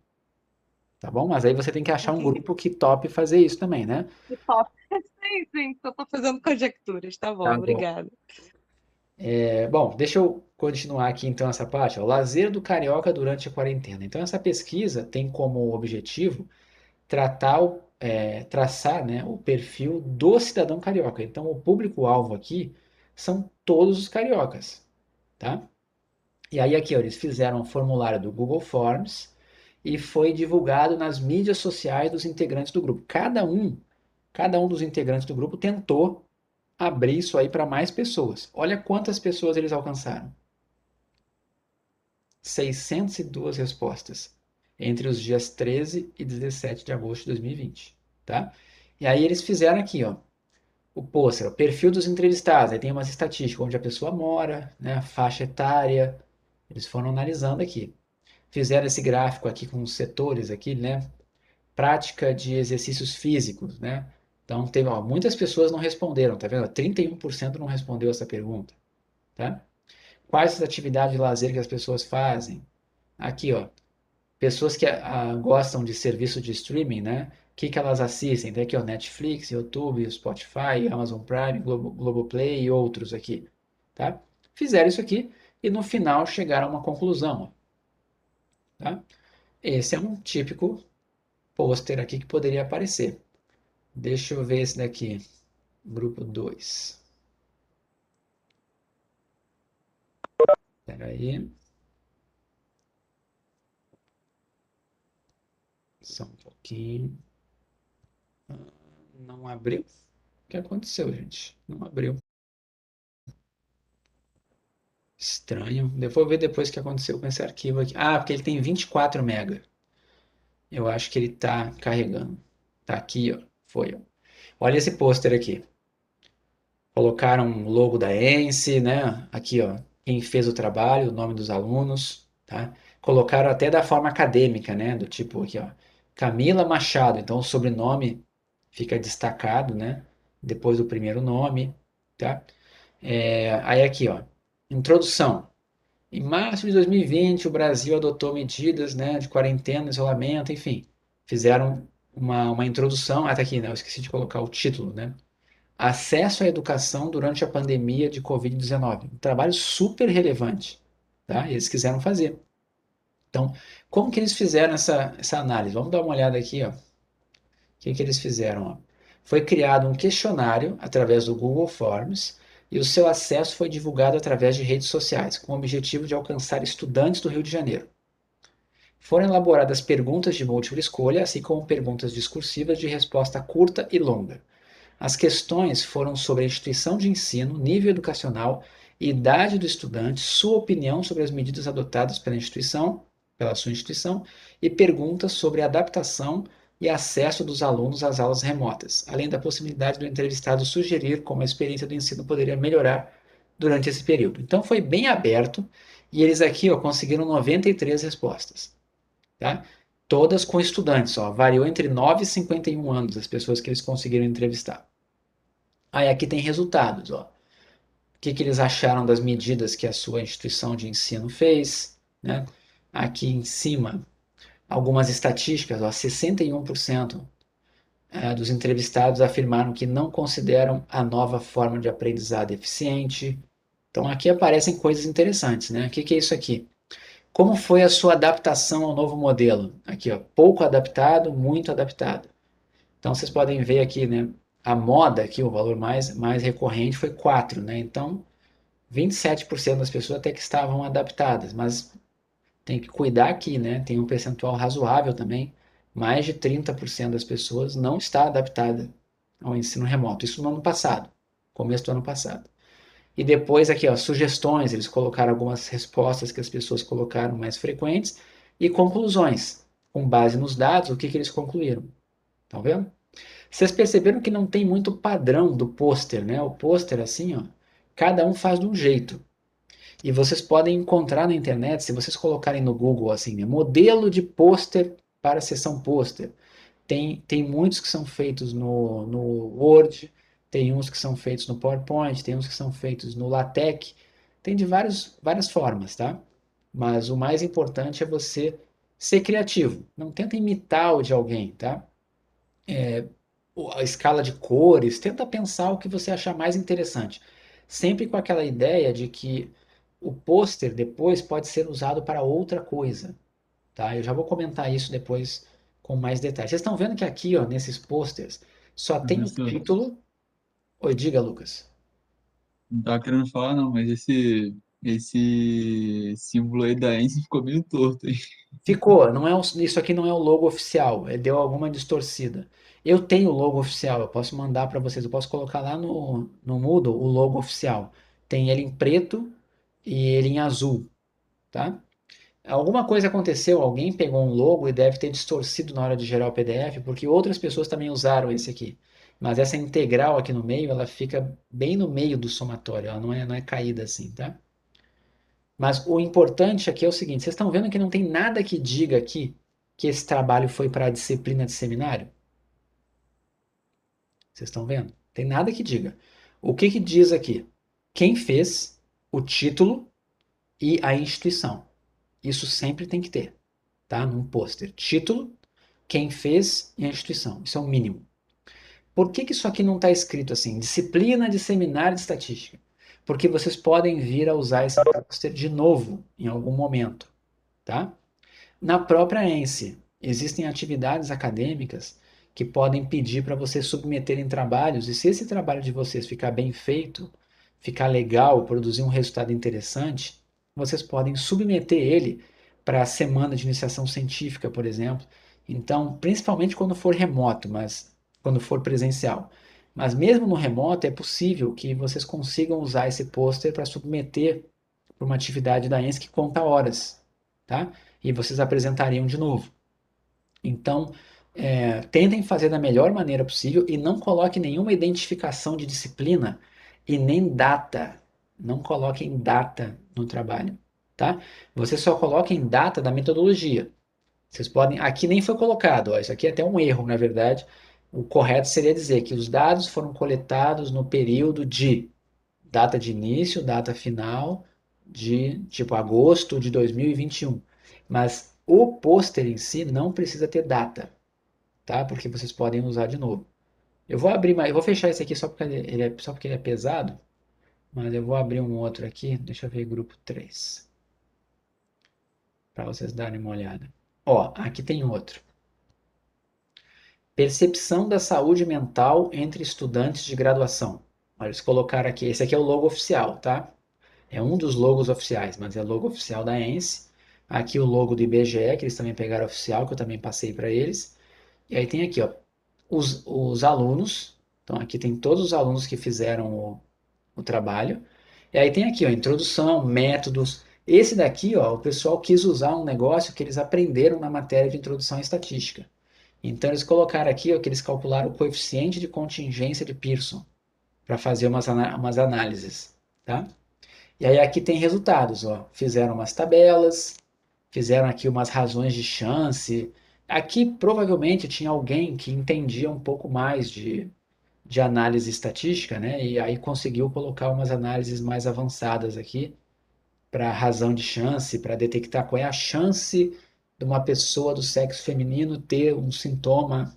tá bom? Mas aí você tem que achar um Entendi. grupo que tope fazer isso também, né? Que top. Sim, sim, só tô fazendo conjecturas. Tá bom, Tá bom. obrigada. Bom, deixa eu continuar aqui então essa parte. Ó, lazer do carioca durante a quarentena. Então, essa pesquisa tem como objetivo traçar, né, o perfil do cidadão carioca. Então, o público-alvo aqui são todos os cariocas, tá? E aí aqui, ó, eles fizeram um formulário do Google Forms e foi divulgado nas mídias sociais dos integrantes do grupo. Cada um dos integrantes do grupo tentou abrir isso aí para mais pessoas. Olha quantas pessoas eles alcançaram. 602 respostas entre os dias 13 e 17 de agosto de 2020, tá? E aí eles fizeram aqui, ó, o pôster, o perfil dos entrevistados, aí tem umas estatísticas, onde a pessoa mora, né, faixa etária, eles foram analisando aqui. Fizeram esse gráfico aqui com os setores aqui, né, prática de exercícios físicos, né? Então, muitas pessoas não responderam, tá vendo? 31% não respondeu essa pergunta, tá? Quais as atividades de lazer que as pessoas fazem? Aqui, ó, pessoas que gostam de serviço de streaming, né? O que que elas assistem? Tem aqui, ó, Netflix, YouTube, Spotify, Amazon Prime, Globoplay e outros aqui, tá? Fizeram isso aqui e no final chegaram a uma conclusão, ó, tá? Esse é um típico pôster aqui que poderia aparecer. Deixa eu ver esse daqui, grupo 2. Espera aí, só um pouquinho. Não abriu? O que aconteceu, gente? Não abriu. Estranho. Eu vou ver depois o que aconteceu com esse arquivo aqui. Ah, porque ele tem 24 mega. Eu acho que ele está carregando. Tá aqui, ó. Foi, ó. Olha esse pôster aqui. Colocaram o logo da ENSE, né? Aqui, ó. Quem fez o trabalho, o nome dos alunos, tá? Colocaram até da forma acadêmica, né? Do tipo aqui, ó. Camila Machado. Então o sobrenome fica destacado, né? Depois do primeiro nome, tá? Aí aqui, ó. Introdução. Em março de 2020, o Brasil adotou medidas, né, de quarentena, isolamento, enfim. Fizeram uma introdução, até aqui, né, eu esqueci de colocar o título, né? Acesso à educação durante a pandemia de Covid-19. Um trabalho super relevante, tá? Eles quiseram fazer. Então, como que eles fizeram essa análise? Vamos dar uma olhada aqui, ó. O que que eles fizeram, ó? Foi criado um questionário através do Google Forms e o seu acesso foi divulgado através de redes sociais, com o objetivo de alcançar estudantes do Rio de Janeiro. Foram elaboradas perguntas de múltipla escolha, assim como perguntas discursivas de resposta curta e longa. As questões foram sobre a instituição de ensino, nível educacional, idade do estudante, sua opinião sobre as medidas adotadas pela sua instituição, e perguntas sobre a adaptação e acesso dos alunos às aulas remotas, além da possibilidade do entrevistado sugerir como a experiência do ensino poderia melhorar durante esse período. Então foi bem aberto e eles aqui conseguiram 93 respostas, tá? Todas com estudantes, variou entre 9 e 51 anos as pessoas que eles conseguiram entrevistar. Aí aqui tem resultados, ó. O que eles acharam das medidas que a sua instituição de ensino fez, né? Aqui em cima, algumas estatísticas, ó, 61% dos entrevistados afirmaram que não consideram a nova forma de aprendizado eficiente. Então aqui aparecem coisas interessantes, né? O que é isso aqui? Como foi a sua adaptação ao novo modelo? Aqui, ó, pouco adaptado, muito adaptado. Então vocês podem ver aqui, né? A moda aqui, o valor mais recorrente foi 4, né? Então 27% das pessoas até que estavam adaptadas, mas tem que cuidar aqui, né? Tem um percentual razoável também. Mais de 30% das pessoas não está adaptada ao ensino remoto. Isso no ano passado, começo do ano passado. E depois aqui, ó, sugestões, eles colocaram algumas respostas que as pessoas colocaram mais frequentes e conclusões. Com base nos dados, o que eles concluíram? Estão vendo? Vocês perceberam que não tem muito padrão do pôster, né? O pôster, assim, ó, cada um faz de um jeito. E vocês podem encontrar na internet, se vocês colocarem no Google, assim, né, modelo de pôster para a seção pôster. Tem muitos que são feitos no Word, tem uns que são feitos no PowerPoint, tem uns que são feitos no LaTeX. Tem de várias formas, tá? Mas o mais importante é você ser criativo. Não tenta imitar o de alguém, tá? A escala de cores, tenta pensar o que você achar mais interessante. Sempre com aquela ideia de que o pôster depois pode ser usado para outra coisa, tá? Eu já vou comentar isso depois com mais detalhes. Vocês estão vendo que aqui, ó, nesses posters, só tem o Professor, título. Oi, diga, Lucas. não tava querendo falar, não, mas esse símbolo aí da Ence ficou meio torto, hein? Ficou, não é isso aqui não é o logo oficial, deu alguma distorcida. Eu tenho o logo oficial, eu posso mandar para vocês, eu posso colocar lá no Moodle o logo oficial. Tem ele em preto e ele em azul, tá? Alguma coisa aconteceu, alguém pegou um logo e deve ter distorcido na hora de gerar o PDF, porque outras pessoas também usaram esse aqui. Mas essa integral aqui no meio, ela fica bem no meio do somatório, ela não é caída assim, tá? Mas o importante aqui é o seguinte: vocês estão vendo que não tem nada que diga aqui que esse trabalho foi para a disciplina de seminário? Vocês estão vendo? Tem nada que diga. O que diz aqui? Quem fez, o título e a instituição. Isso sempre tem que ter, tá? Num pôster. Título, quem fez e a instituição. Isso é o mínimo. Por que isso aqui não está escrito assim? Disciplina de seminário de estatística. Porque vocês podem vir a usar esse pôster de novo em algum momento, tá? Na própria ENSE, existem atividades acadêmicas que podem pedir para vocês submeterem trabalhos, e se esse trabalho de vocês ficar bem feito, ficar legal, produzir um resultado interessante, vocês podem submeter ele para a semana de iniciação científica, por exemplo. Então, principalmente quando for remoto, mas quando for presencial. Mas mesmo no remoto, é possível que vocês consigam usar esse pôster para submeter para uma atividade da ENSE que conta horas, tá? E vocês apresentariam de novo. Então, tentem fazer da melhor maneira possível e não coloque nenhuma identificação de disciplina e nem data. Não coloquem data no trabalho, tá? Você só coloquem data da metodologia. Vocês podem, aqui nem foi colocado, ó, isso aqui é até um erro, na verdade. O correto seria dizer que os dados foram coletados no período de data de início, data final de tipo agosto de 2021. Mas o pôster em si não precisa ter data, tá? Porque vocês podem usar de novo. Eu vou abrir, eu vou fechar esse aqui só porque ele é pesado, mas eu vou abrir um outro aqui, deixa eu ver grupo 3 para vocês darem uma olhada. Ó, aqui tem outro. Percepção da saúde mental entre estudantes de graduação. Olha, eles colocaram aqui, esse aqui é o logo oficial, tá? É um dos logos oficiais, mas é o logo oficial da ENSE. Aqui o logo do IBGE, que eles também pegaram oficial, que eu também passei para eles. E aí tem aqui, ó, os alunos. Então aqui tem todos os alunos que fizeram o trabalho. E aí tem aqui, ó, introdução, métodos. Esse daqui, ó, o pessoal quis usar um negócio que eles aprenderam na matéria de introdução à estatística. Então eles colocaram aqui, ó, que eles calcularam o coeficiente de contingência de Pearson para fazer umas análises, tá? E aí aqui tem resultados, ó. Fizeram umas tabelas, fizeram aqui umas razões de chance. Aqui provavelmente tinha alguém que entendia um pouco mais de análise estatística, né? E aí conseguiu colocar umas análises mais avançadas aqui para razão de chance, para detectar qual é a chance de uma pessoa do sexo feminino ter um sintoma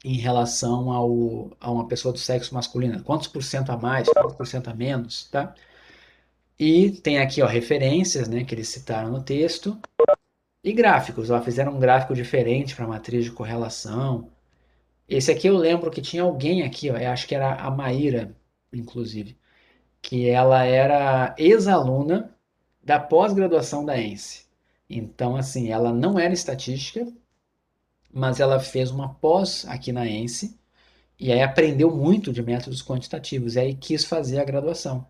em relação a uma pessoa do sexo masculino. Quantos por cento a mais, quantos por cento a menos, tá? E tem aqui, ó, referências, né, que eles citaram no texto, e gráficos, ó, fizeram um gráfico diferente para a matriz de correlação. Esse aqui eu lembro que tinha alguém aqui, ó, eu acho que era a Maíra, inclusive, que ela era ex-aluna da pós-graduação da ENSE. Então, assim, ela não era estatística, mas ela fez uma pós aqui na ENSE, e aí aprendeu muito de métodos quantitativos, e aí quis fazer a graduação.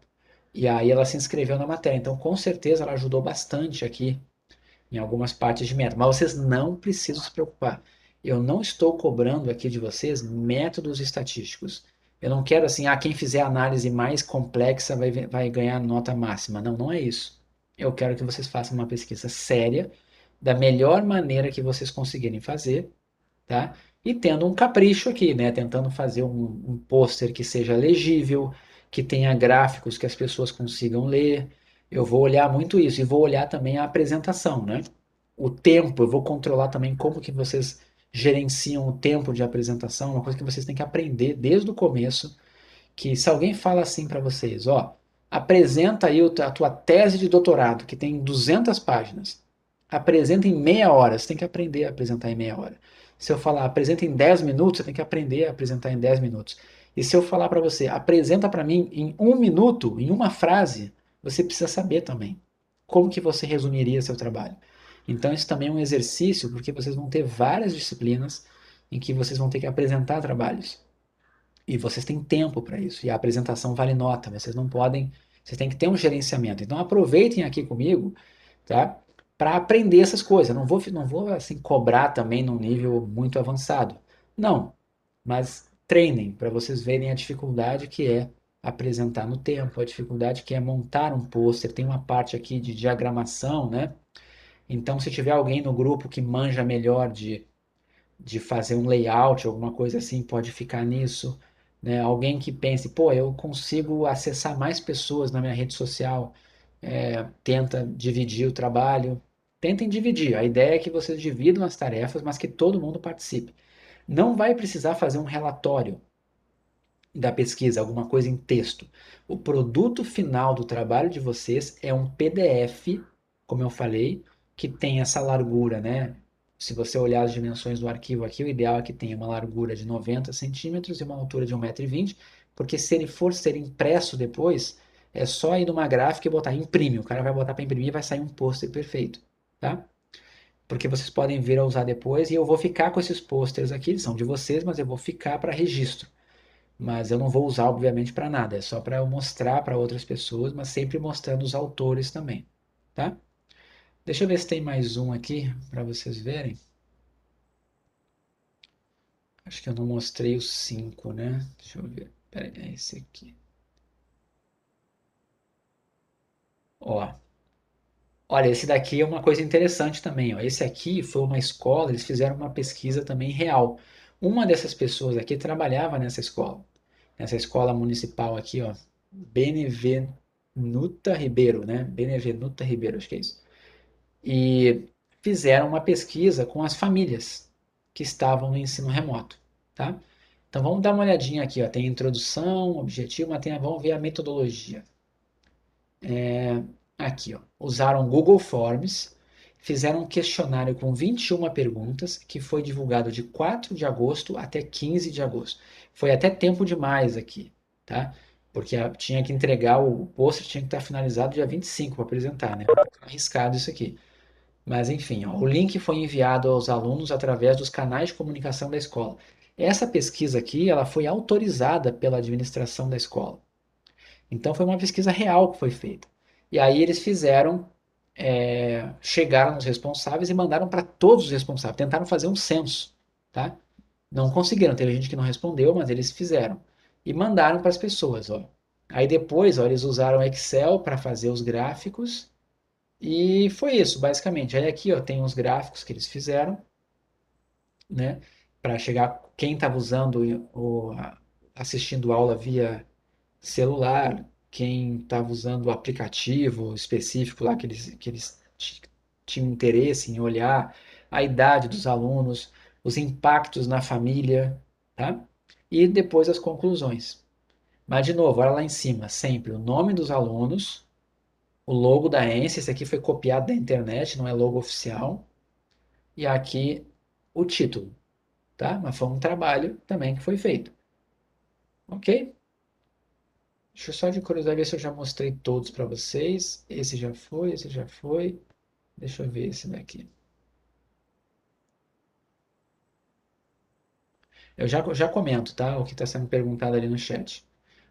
E aí ela se inscreveu na matéria. Então, com certeza, ela ajudou bastante aqui em algumas partes de método. Mas vocês não precisam se preocupar. Eu não estou cobrando aqui de vocês métodos estatísticos. Eu não quero assim, quem fizer a análise mais complexa vai ganhar nota máxima. Não, não é isso. Eu quero que vocês façam uma pesquisa séria, da melhor maneira que vocês conseguirem fazer, tá? E tendo um capricho aqui, né? Tentando fazer um pôster que seja legível, que tenha gráficos que as pessoas consigam ler. Eu vou olhar muito isso e vou olhar também a apresentação, né? O tempo, eu vou controlar também como que vocês gerenciam o tempo de apresentação, uma coisa que vocês têm que aprender desde o começo, que se alguém fala assim para vocês, ó, apresenta aí a tua tese de doutorado, que tem 200 páginas, apresenta em meia hora, você tem que aprender a apresentar em meia hora. Se eu falar apresenta em 10 minutos, você tem que aprender a apresentar em 10 minutos. E se eu falar para você, apresenta para mim em um minuto, em uma frase, você precisa saber também como que você resumiria seu trabalho. Então isso também é um exercício, porque vocês vão ter várias disciplinas em que vocês vão ter que apresentar trabalhos. E vocês têm tempo para isso. E a apresentação vale nota. Vocês não podem. Vocês têm que ter um gerenciamento. Então aproveitem aqui comigo, tá? Para aprender essas coisas. Não vou assim cobrar também num nível muito avançado. Não. Mas treinem para vocês verem a dificuldade que é apresentar no tempo, a dificuldade que é montar um pôster. Tem uma parte aqui de diagramação, né? Então, se tiver alguém no grupo que manja melhor de fazer um layout, alguma coisa assim, pode ficar nisso, né? Alguém que pense, pô, eu consigo acessar mais pessoas na minha rede social, tenta dividir o trabalho, tentem dividir. A ideia é que vocês dividam as tarefas, mas que todo mundo participe. Não vai precisar fazer um relatório da pesquisa, alguma coisa em texto. O produto final do trabalho de vocês é um PDF, como eu falei, que tem essa largura, né? Se você olhar as dimensões do arquivo aqui, o ideal é que tenha uma largura de 90 centímetros e uma altura de 1,20 m, porque se ele for ser impresso depois, é só ir numa gráfica e botar imprime. O cara vai botar para imprimir e vai sair um pôster perfeito, tá? Porque vocês podem vir a usar depois e eu vou ficar com esses pôsteres aqui, eles são de vocês, mas eu vou ficar para registro. Mas eu não vou usar, obviamente, para nada. É só para eu mostrar para outras pessoas, mas sempre mostrando os autores também, tá? Deixa eu ver se tem mais um aqui para vocês verem. Acho que eu não mostrei os 5, né? Deixa eu ver. Pera aí, é esse aqui. Ó, olha, esse daqui é uma coisa interessante também, ó. Esse aqui foi uma escola, eles fizeram uma pesquisa também real. Uma dessas pessoas aqui trabalhava nessa escola municipal aqui, ó, Benevenuta Ribeiro, né? Benevenuta Ribeiro, acho que é isso. E fizeram uma pesquisa com as famílias que estavam no ensino remoto, tá? Então vamos dar uma olhadinha aqui, ó. Tem introdução, objetivo, mas vamos ver a metodologia. Aqui, ó, usaram Google Forms, fizeram um questionário com 21 perguntas, que foi divulgado de 4 de agosto até 15 de agosto. Foi até tempo demais aqui, tá? Porque tinha que entregar, o pôster tinha que estar finalizado dia 25 para apresentar, né? Arriscado isso aqui. Mas enfim, ó, o link foi enviado aos alunos através dos canais de comunicação da escola. Essa pesquisa aqui, ela foi autorizada pela administração da escola. Então foi uma pesquisa real que foi feita. E aí eles fizeram, chegaram nos responsáveis e mandaram para todos os responsáveis. Tentaram fazer um censo, tá? Não conseguiram, teve gente que não respondeu, mas eles fizeram. E mandaram para as pessoas, ó. Aí depois, ó, eles usaram Excel para fazer os gráficos e foi isso, basicamente. Aí aqui, ó, tem os gráficos que eles fizeram, né? Para chegar quem estava usando assistindo aula via celular, quem estava usando o aplicativo específico lá que eles tinham interesse em olhar, a idade dos alunos, os impactos na família, tá? E depois as conclusões. Mas, de novo, olha lá em cima, sempre o nome dos alunos, o logo da ENSE, esse aqui foi copiado da internet, não é logo oficial, e aqui o título, tá? Mas foi um trabalho também que foi feito, ok? Deixa eu só de curiosidade ver se eu já mostrei todos para vocês. Esse já foi, esse já foi. Deixa eu ver esse daqui. Eu já comento, tá? O que está sendo perguntado ali no chat.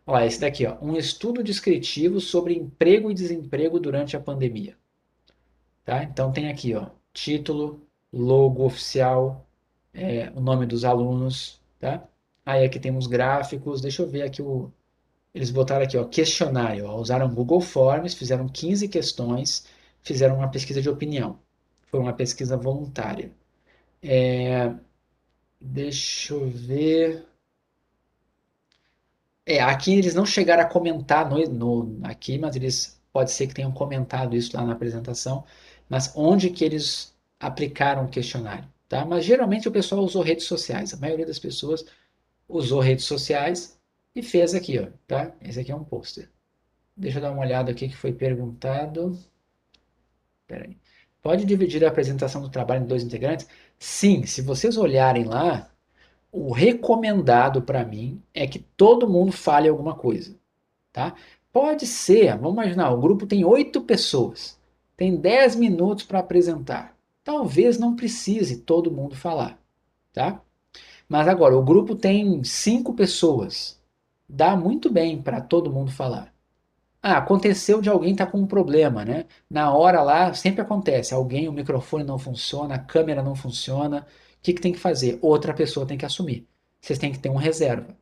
Ó, esse daqui, ó. Um estudo descritivo sobre emprego e desemprego durante a pandemia. Tá? Então tem aqui, ó, título, logo oficial, o nome dos alunos, tá? Aí aqui tem uns gráficos. Deixa eu ver aqui eles botaram aqui, ó, questionário. Ó, usaram Google Forms, fizeram 15 questões, fizeram uma pesquisa de opinião. Foi uma pesquisa voluntária. Deixa eu ver. Aqui eles não chegaram a comentar aqui, mas eles pode ser que tenham comentado isso lá na apresentação. Mas onde que eles aplicaram o questionário, tá? Mas geralmente o pessoal usou redes sociais. A maioria das pessoas usou redes sociais e fez aqui, ó, tá? Esse aqui é um pôster. Deixa eu dar uma olhada aqui que foi perguntado. Peraí. Pode dividir a apresentação do trabalho em dois integrantes? Sim, se vocês olharem lá, o recomendado para mim é que todo mundo fale alguma coisa, tá? Pode ser, vamos imaginar, o grupo tem 8 pessoas, tem 10 minutos para apresentar. Talvez não precise todo mundo falar, tá? Mas agora, o grupo tem 5 pessoas, dá muito bem para todo mundo falar. Ah, aconteceu de alguém estar com um problema, né? Na hora lá, sempre acontece. Alguém, o microfone não funciona, a câmera não funciona. O que que tem que fazer? Outra pessoa tem que assumir. Vocês têm que ter um reserva,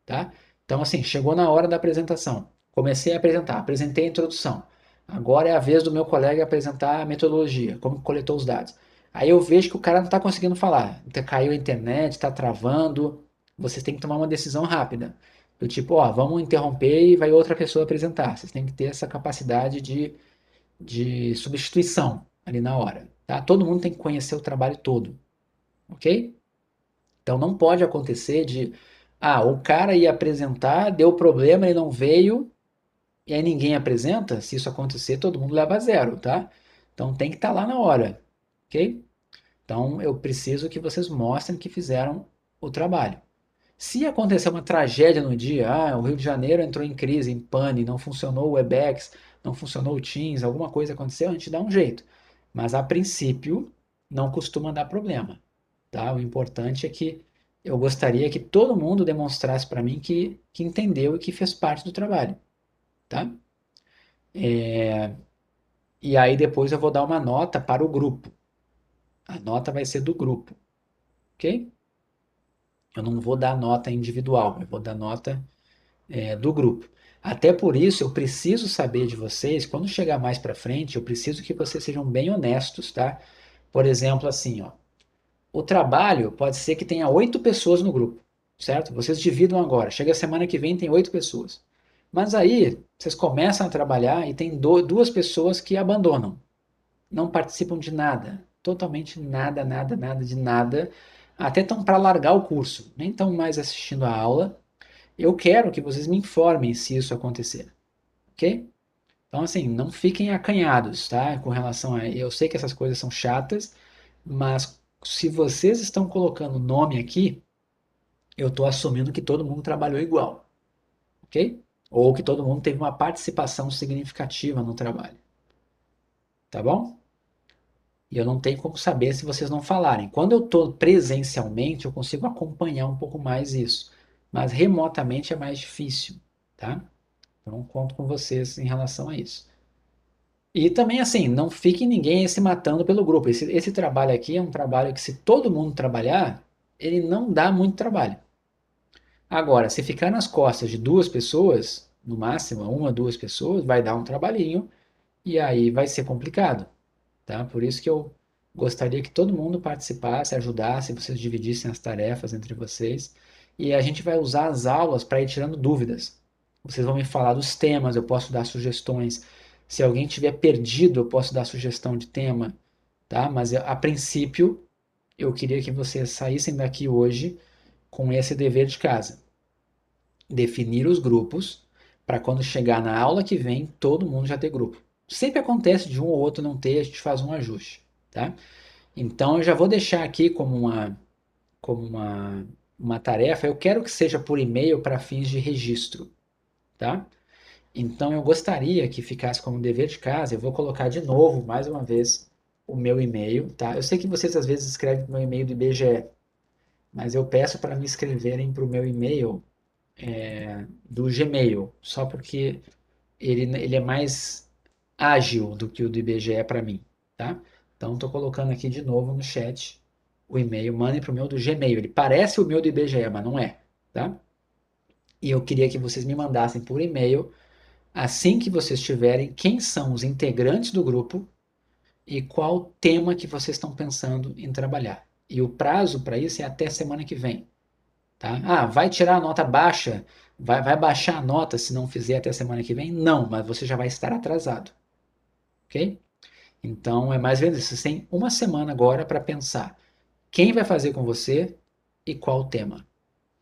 tá? Então, assim, chegou na hora da apresentação. Comecei a apresentar, apresentei a introdução. Agora é a vez do meu colega apresentar a metodologia, como coletou os dados. Aí eu vejo que o cara não está conseguindo falar. Caiu a internet, está travando. Vocês têm que tomar uma decisão rápida. Do tipo, ó, vamos interromper e vai outra pessoa apresentar. Vocês têm que ter essa capacidade de substituição ali na hora, tá? Todo mundo tem que conhecer o trabalho todo, ok? Então não pode acontecer o cara ia apresentar, deu problema, ele não veio, e aí ninguém apresenta. Se isso acontecer, todo mundo leva zero, tá? Então tem que estar lá na hora, ok? Então eu preciso que vocês mostrem que fizeram o trabalho. Se acontecer uma tragédia no dia, o Rio de Janeiro entrou em crise, em pane, não funcionou o Webex, não funcionou o Teams, alguma coisa aconteceu, a gente dá um jeito. Mas a princípio não costuma dar problema, tá? O importante é que eu gostaria que todo mundo demonstrasse para mim que entendeu e que fez parte do trabalho, tá? E aí depois eu vou dar uma nota para o grupo. A nota vai ser do grupo, ok? Eu não vou dar nota individual, eu vou dar nota do grupo. Até por isso, eu preciso saber de vocês, quando chegar mais para frente, eu preciso que vocês sejam bem honestos, tá? Por exemplo, assim, ó, o trabalho pode ser que tenha 8 pessoas no grupo, certo? Vocês dividam agora. Chega a semana que vem, tem 8 pessoas. Mas aí, vocês começam a trabalhar e tem 2 pessoas que abandonam. Não participam de nada. Totalmente nada, nada, nada de nada. Até estão para largar o curso. Nem estão mais assistindo a aula. Eu quero que vocês me informem se isso acontecer, ok? Então, assim, não fiquem acanhados, tá? Com relação a. Eu sei que essas coisas são chatas, mas se vocês estão colocando nome aqui, eu estou assumindo que todo mundo trabalhou igual, ok? ou que todo mundo teve uma participação significativa no trabalho. Tá bom? E eu não tenho como saber se vocês não falarem. Quando eu estou presencialmente, eu consigo acompanhar um pouco mais isso. Mas remotamente é mais difícil, tá? Então, conto com vocês em relação a isso. E também, assim, não fique ninguém se matando pelo grupo. Esse trabalho aqui é um trabalho que, se todo mundo trabalhar, ele não dá muito trabalho. Agora, se ficar nas costas de duas pessoas, no máximo, uma, duas pessoas, vai dar um trabalhinho e aí vai ser complicado, tá? Por isso que eu gostaria que todo mundo participasse, ajudasse, vocês dividissem as tarefas entre vocês. E a gente vai usar as aulas para ir tirando dúvidas. Vocês vão me falar dos temas, eu posso dar sugestões. Se alguém tiver perdido, eu posso dar sugestão de tema, tá? Mas a princípio, eu queria que vocês saíssem daqui hoje com esse dever de casa. Definir os grupos para quando chegar na aula que vem, todo mundo já ter grupo. Sempre acontece de um ou outro não ter, a gente faz um ajuste, tá? Então eu já vou deixar aqui como uma tarefa, eu quero que seja por e-mail para fins de registro, tá? Então eu gostaria que ficasse como dever de casa, eu vou colocar de novo, mais uma vez, o meu e-mail, tá? Eu sei que vocês às vezes escrevem para o meu e-mail do IBGE, mas eu peço para me escreverem para o meu e-mail do Gmail, só porque ele é mais ágil do que o do IBGE para mim, tá? Então estou colocando aqui de novo no chat o e-mail, mandem para o meu do Gmail. Ele parece o meu do IBGE, mas não é, tá? E eu queria que vocês me mandassem por e-mail, assim que vocês tiverem, quem são os integrantes do grupo e qual tema que vocês estão pensando em trabalhar. E o prazo para isso é até semana que vem. Tá? Ah, vai tirar a nota baixa? Vai baixar a nota se não fizer até semana que vem? Não, mas você já vai estar atrasado. Ok? Então é mais ou menos isso. Você tem uma semana agora para pensar quem vai fazer com você e qual tema.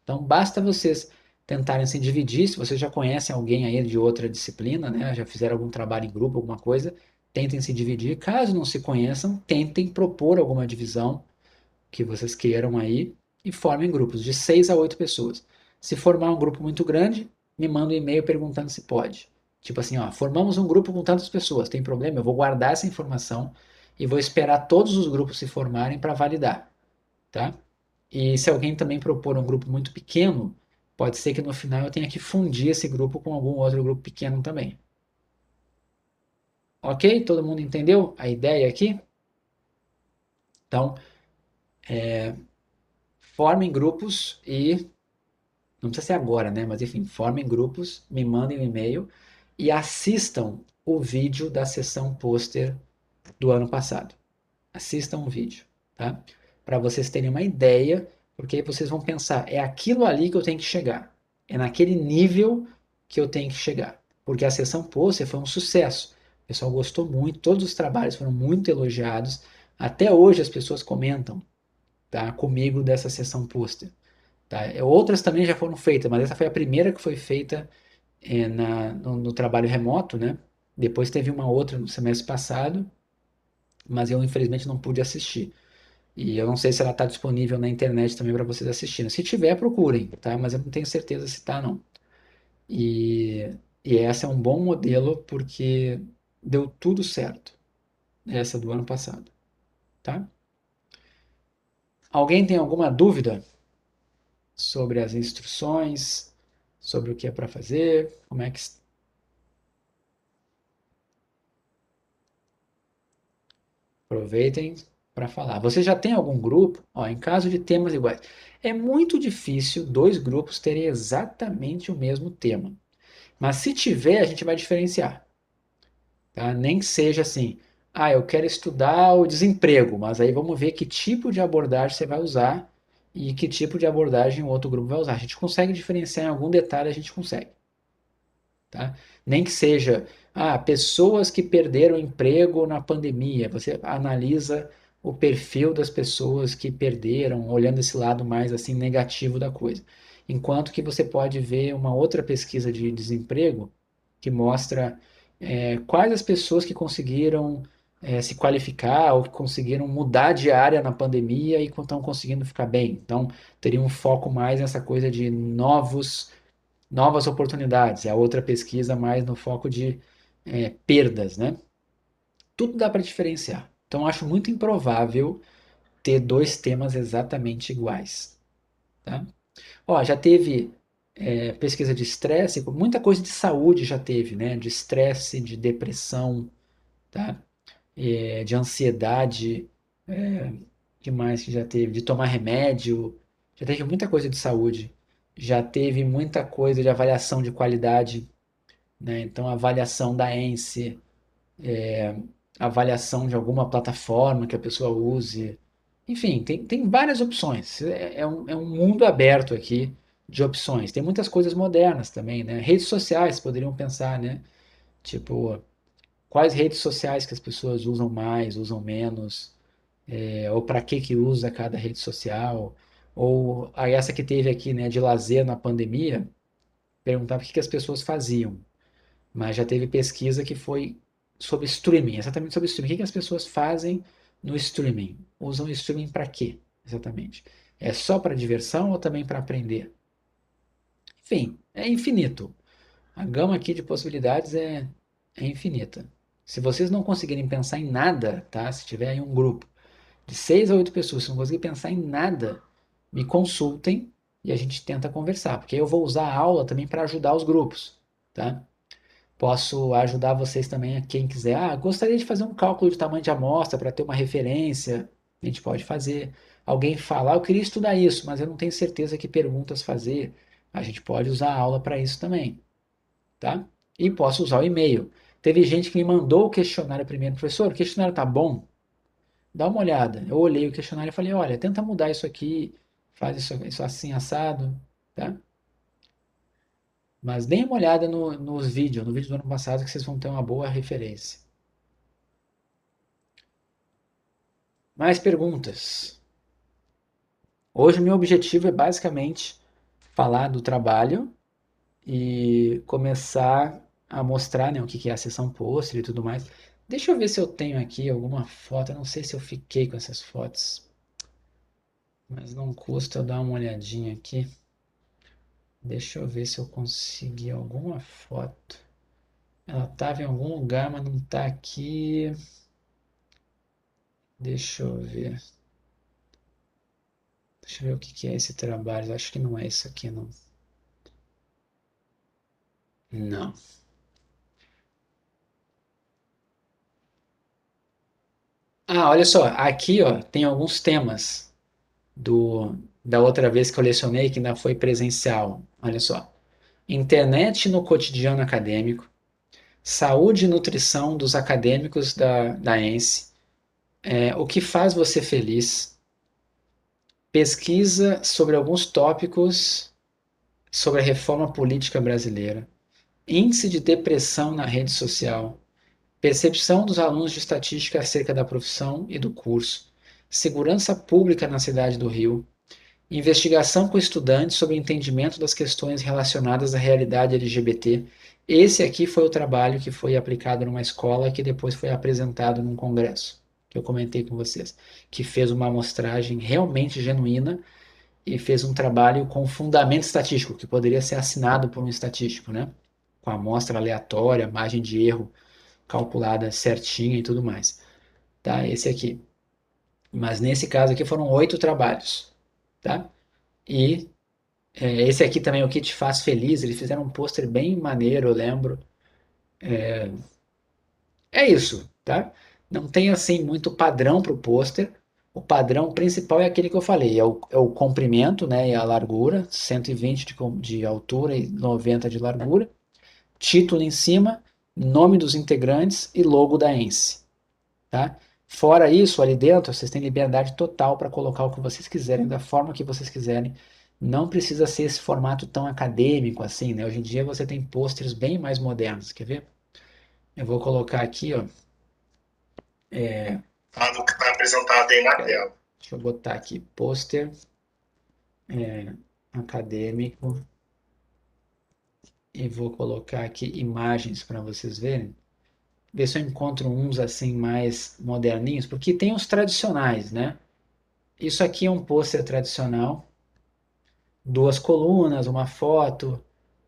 Então basta vocês tentarem se dividir. Se vocês já conhecem alguém aí de outra disciplina, né, já fizeram algum trabalho em grupo, alguma coisa, tentem se dividir. Caso não se conheçam, tentem propor alguma divisão que vocês queiram aí e formem grupos de 6 a 8 pessoas. Se formar um grupo muito grande, me manda um e-mail perguntando se pode. Tipo assim, ó, formamos um grupo com tantas pessoas, tem problema? Eu vou guardar essa informação e vou esperar todos os grupos se formarem para validar, tá? E se alguém também propor um grupo muito pequeno, pode ser que no final eu tenha que fundir esse grupo com algum outro grupo pequeno também. Ok? Todo mundo entendeu a ideia aqui? Então, formem grupos e não precisa ser agora, né? Mas enfim, formem grupos, me mandem um e-mail e assistam o vídeo da sessão pôster do ano passado. Assistam o vídeo, tá? Para vocês terem uma ideia, porque aí vocês vão pensar, é aquilo ali que eu tenho que chegar. É naquele nível que eu tenho que chegar. Porque a sessão pôster foi um sucesso. O pessoal gostou muito, todos os trabalhos foram muito elogiados. Até hoje as pessoas comentam, tá, comigo dessa sessão pôster. Tá? Outras também já foram feitas, mas essa foi a primeira que foi feita no trabalho remoto, né? Depois teve uma outra no semestre passado, mas eu infelizmente não pude assistir. E eu não sei se ela está disponível na internet também para vocês assistirem. Se tiver, procurem, tá? Mas eu não tenho certeza se está, não. E essa é um bom modelo porque deu tudo certo. Essa do ano passado, tá? Alguém tem alguma dúvida sobre as instruções, sobre o que é para fazer? Como é que aproveitem para falar. Você já tem algum grupo? Ó, em caso de temas iguais. É muito difícil dois grupos terem exatamente o mesmo tema. Mas se tiver, a gente vai diferenciar. Tá? Nem que seja assim, ah, eu quero estudar o desemprego, mas aí vamos ver que tipo de abordagem você vai usar e que tipo de abordagem o outro grupo vai usar. A gente consegue diferenciar em algum detalhe, a gente consegue. Tá? Nem que seja, pessoas que perderam emprego na pandemia. Você analisa o perfil das pessoas que perderam, olhando esse lado mais assim negativo da coisa. Enquanto que você pode ver uma outra pesquisa de desemprego que mostra quais as pessoas que conseguiram se qualificar ou que conseguiram mudar de área na pandemia e estão conseguindo ficar bem. Então, teria um foco mais nessa coisa de novos Novas oportunidades, é a outra pesquisa mais no foco de perdas, né? Tudo dá para diferenciar. Então, acho muito improvável ter dois temas exatamente iguais, tá? Ó, já teve pesquisa de estresse, muita coisa de saúde já teve, né? De estresse, de depressão, tá? De ansiedade, que mais que já teve? De tomar remédio, já teve muita coisa de saúde, já teve muita coisa de avaliação de qualidade, né? Então, avaliação da ENSE, avaliação de alguma plataforma que a pessoa use. Enfim, tem várias opções. É um mundo aberto aqui de opções. Tem muitas coisas modernas também, né? Redes sociais, poderiam pensar, né? Tipo, quais redes sociais que as pessoas usam mais, usam menos, ou para que usa cada rede social, ou essa que teve aqui, né, de lazer na pandemia, perguntava o que as pessoas faziam. Mas já teve pesquisa que foi sobre streaming, exatamente sobre streaming. O que as pessoas fazem no streaming? Usam o streaming para quê, exatamente? É só para diversão ou também para aprender? Enfim, é infinito. A gama aqui de possibilidades é infinita. Se vocês não conseguirem pensar em nada, tá? Se tiver aí um grupo de 6 a 8 pessoas, se não conseguir pensar em nada, me consultem e a gente tenta conversar, porque eu vou usar a aula também para ajudar os grupos, tá? Posso ajudar vocês também, quem quiser. Ah, gostaria de fazer um cálculo de tamanho de amostra para ter uma referência. A gente pode fazer. Alguém fala, eu queria estudar isso, mas eu não tenho certeza que perguntas fazer. A gente pode usar a aula para isso também, tá? E posso usar o e-mail. Teve gente que me mandou o questionário primeiro, professor, o questionário tá bom? Dá uma olhada. Eu olhei o questionário e falei, olha, tenta mudar isso aqui, faz isso assim assado, tá? Mas deem uma olhada nos vídeos, no vídeo do ano passado, que vocês vão ter uma boa referência. Mais perguntas? Hoje o meu objetivo é basicamente falar do trabalho e começar a mostrar, né, o que é a sessão pôster e tudo mais. Deixa eu ver se eu tenho aqui alguma foto. Eu não sei se eu fiquei com essas fotos, mas não custa eu dar uma olhadinha aqui. Deixa eu ver se eu consegui alguma foto. Ela estava em algum lugar, mas não está aqui. Deixa eu ver. Deixa eu ver o que é esse trabalho. Acho que não é isso aqui, não. Não. Ah, olha só. Aqui, ó, tem alguns temas da outra vez que eu lecionei, que ainda foi presencial. Olha só. Internet no cotidiano acadêmico. Saúde e nutrição dos acadêmicos da ENSE. O que faz você feliz? Pesquisa sobre alguns tópicos sobre a reforma política brasileira. Índice de depressão na rede social. Percepção dos alunos de estatística acerca da profissão e do curso. Segurança pública na cidade do Rio. Investigação com estudantes sobre entendimento das questões relacionadas à realidade LGBT. Esse aqui foi o trabalho que foi aplicado numa escola que depois foi apresentado num congresso, que eu comentei com vocês, que fez uma amostragem realmente genuína e fez um trabalho com fundamento estatístico, que poderia ser assinado por um estatístico, né? Com a amostra aleatória, margem de erro calculada certinha e tudo mais. Tá? Esse aqui. Mas nesse caso aqui foram 8 trabalhos. Tá? E esse aqui também, o que te faz feliz, eles fizeram um pôster bem maneiro, eu lembro. É isso, tá? Não tem assim muito padrão para o pôster. O padrão principal é aquele que eu falei, é o comprimento, né, e a largura, 120 de altura e 90 de largura. Título em cima, nome dos integrantes e logo da ENSE. Tá? Fora isso, ali dentro, vocês têm liberdade total para colocar o que vocês quiserem, da forma que vocês quiserem. Não precisa ser esse formato tão acadêmico assim, né? Hoje em dia você tem posters bem mais modernos, quer ver? Eu vou colocar aqui, ó. Do que está apresentado aí na tela. Deixa eu botar aqui, pôster acadêmico. E vou colocar aqui imagens para vocês verem. Ver se eu encontro uns assim mais moderninhos, porque tem os tradicionais, né? Isso aqui é um pôster tradicional, 2 colunas, uma foto,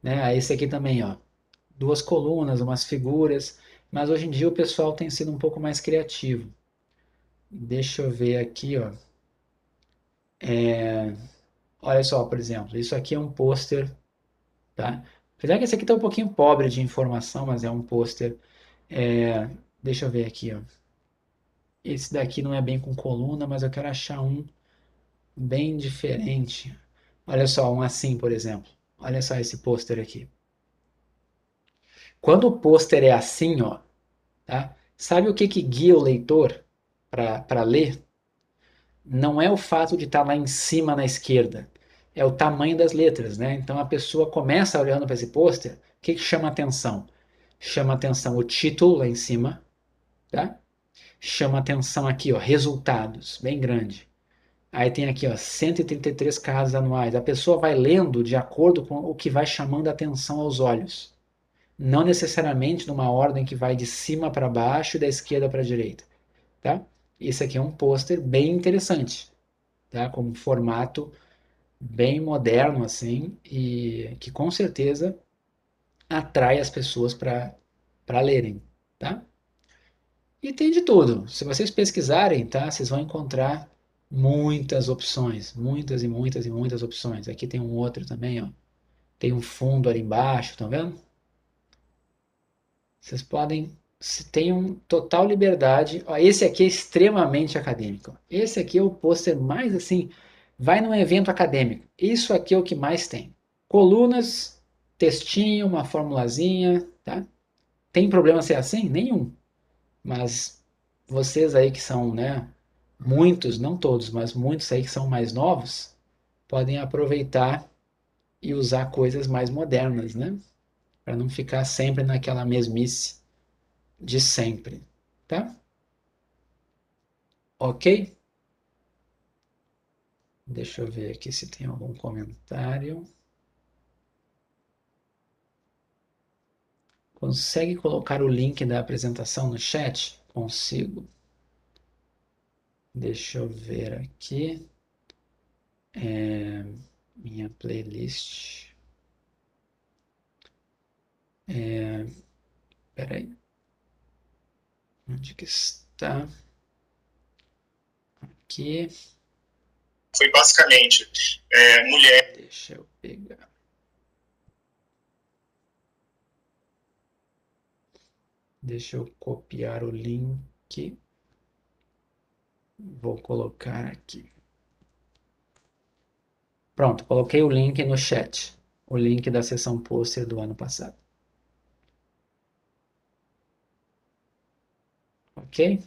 né? Esse aqui também, ó, duas colunas, umas figuras, mas hoje em dia o pessoal tem sido um pouco mais criativo. Deixa eu ver aqui, ó. Olha só, por exemplo, isso aqui é um pôster, tá? Apesar que esse aqui tá um pouquinho pobre de informação, mas é um pôster. Deixa eu ver aqui, ó. Esse daqui não é bem com coluna, mas eu quero achar um bem diferente. Olha só, um assim, por exemplo. Olha só esse pôster aqui. Quando o pôster é assim, ó, tá? Sabe o que que guia o leitor para ler? Não é o fato de estar lá em cima na esquerda, é o tamanho das letras, né? Então a pessoa começa olhando para esse pôster, o que que chama atenção? Chama atenção o título lá em cima, tá? Chama atenção aqui, ó, resultados, bem grande. Aí tem aqui, ó, 133 casos anuais. A pessoa vai lendo de acordo com o que vai chamando a atenção aos olhos. Não necessariamente numa ordem que vai de cima para baixo e da esquerda para a direita, tá? Esse aqui é um pôster bem interessante, tá? Com um formato bem moderno assim e que com certeza atrai as pessoas para lerem, tá? E tem de tudo. Se vocês pesquisarem, tá? Vocês vão encontrar muitas opções, muitas e muitas e muitas opções. Aqui tem um outro também, ó. Tem um fundo ali embaixo, tá vendo? Vocês podem, se tenham total liberdade. Ó, esse aqui é extremamente acadêmico. Esse aqui é o pôster mais assim, vai num evento acadêmico. Isso aqui é o que mais tem. Colunas, textinho, uma formulazinha, tá? Tem problema ser assim? Nenhum. Mas vocês aí que são, né, muitos, não todos, mas muitos aí que são mais novos, podem aproveitar e usar coisas mais modernas, né? Para não ficar sempre naquela mesmice de sempre, tá? Ok? Deixa eu ver aqui se tem algum comentário. Consegue colocar o link da apresentação no chat? Consigo. Deixa eu ver aqui. Minha playlist. Peraí. Onde que está? Aqui. Foi basicamente mulher. Deixa eu pegar. Deixa eu copiar o link. Vou colocar aqui. Pronto, coloquei o link no chat. O link da sessão pôster do ano passado. Ok?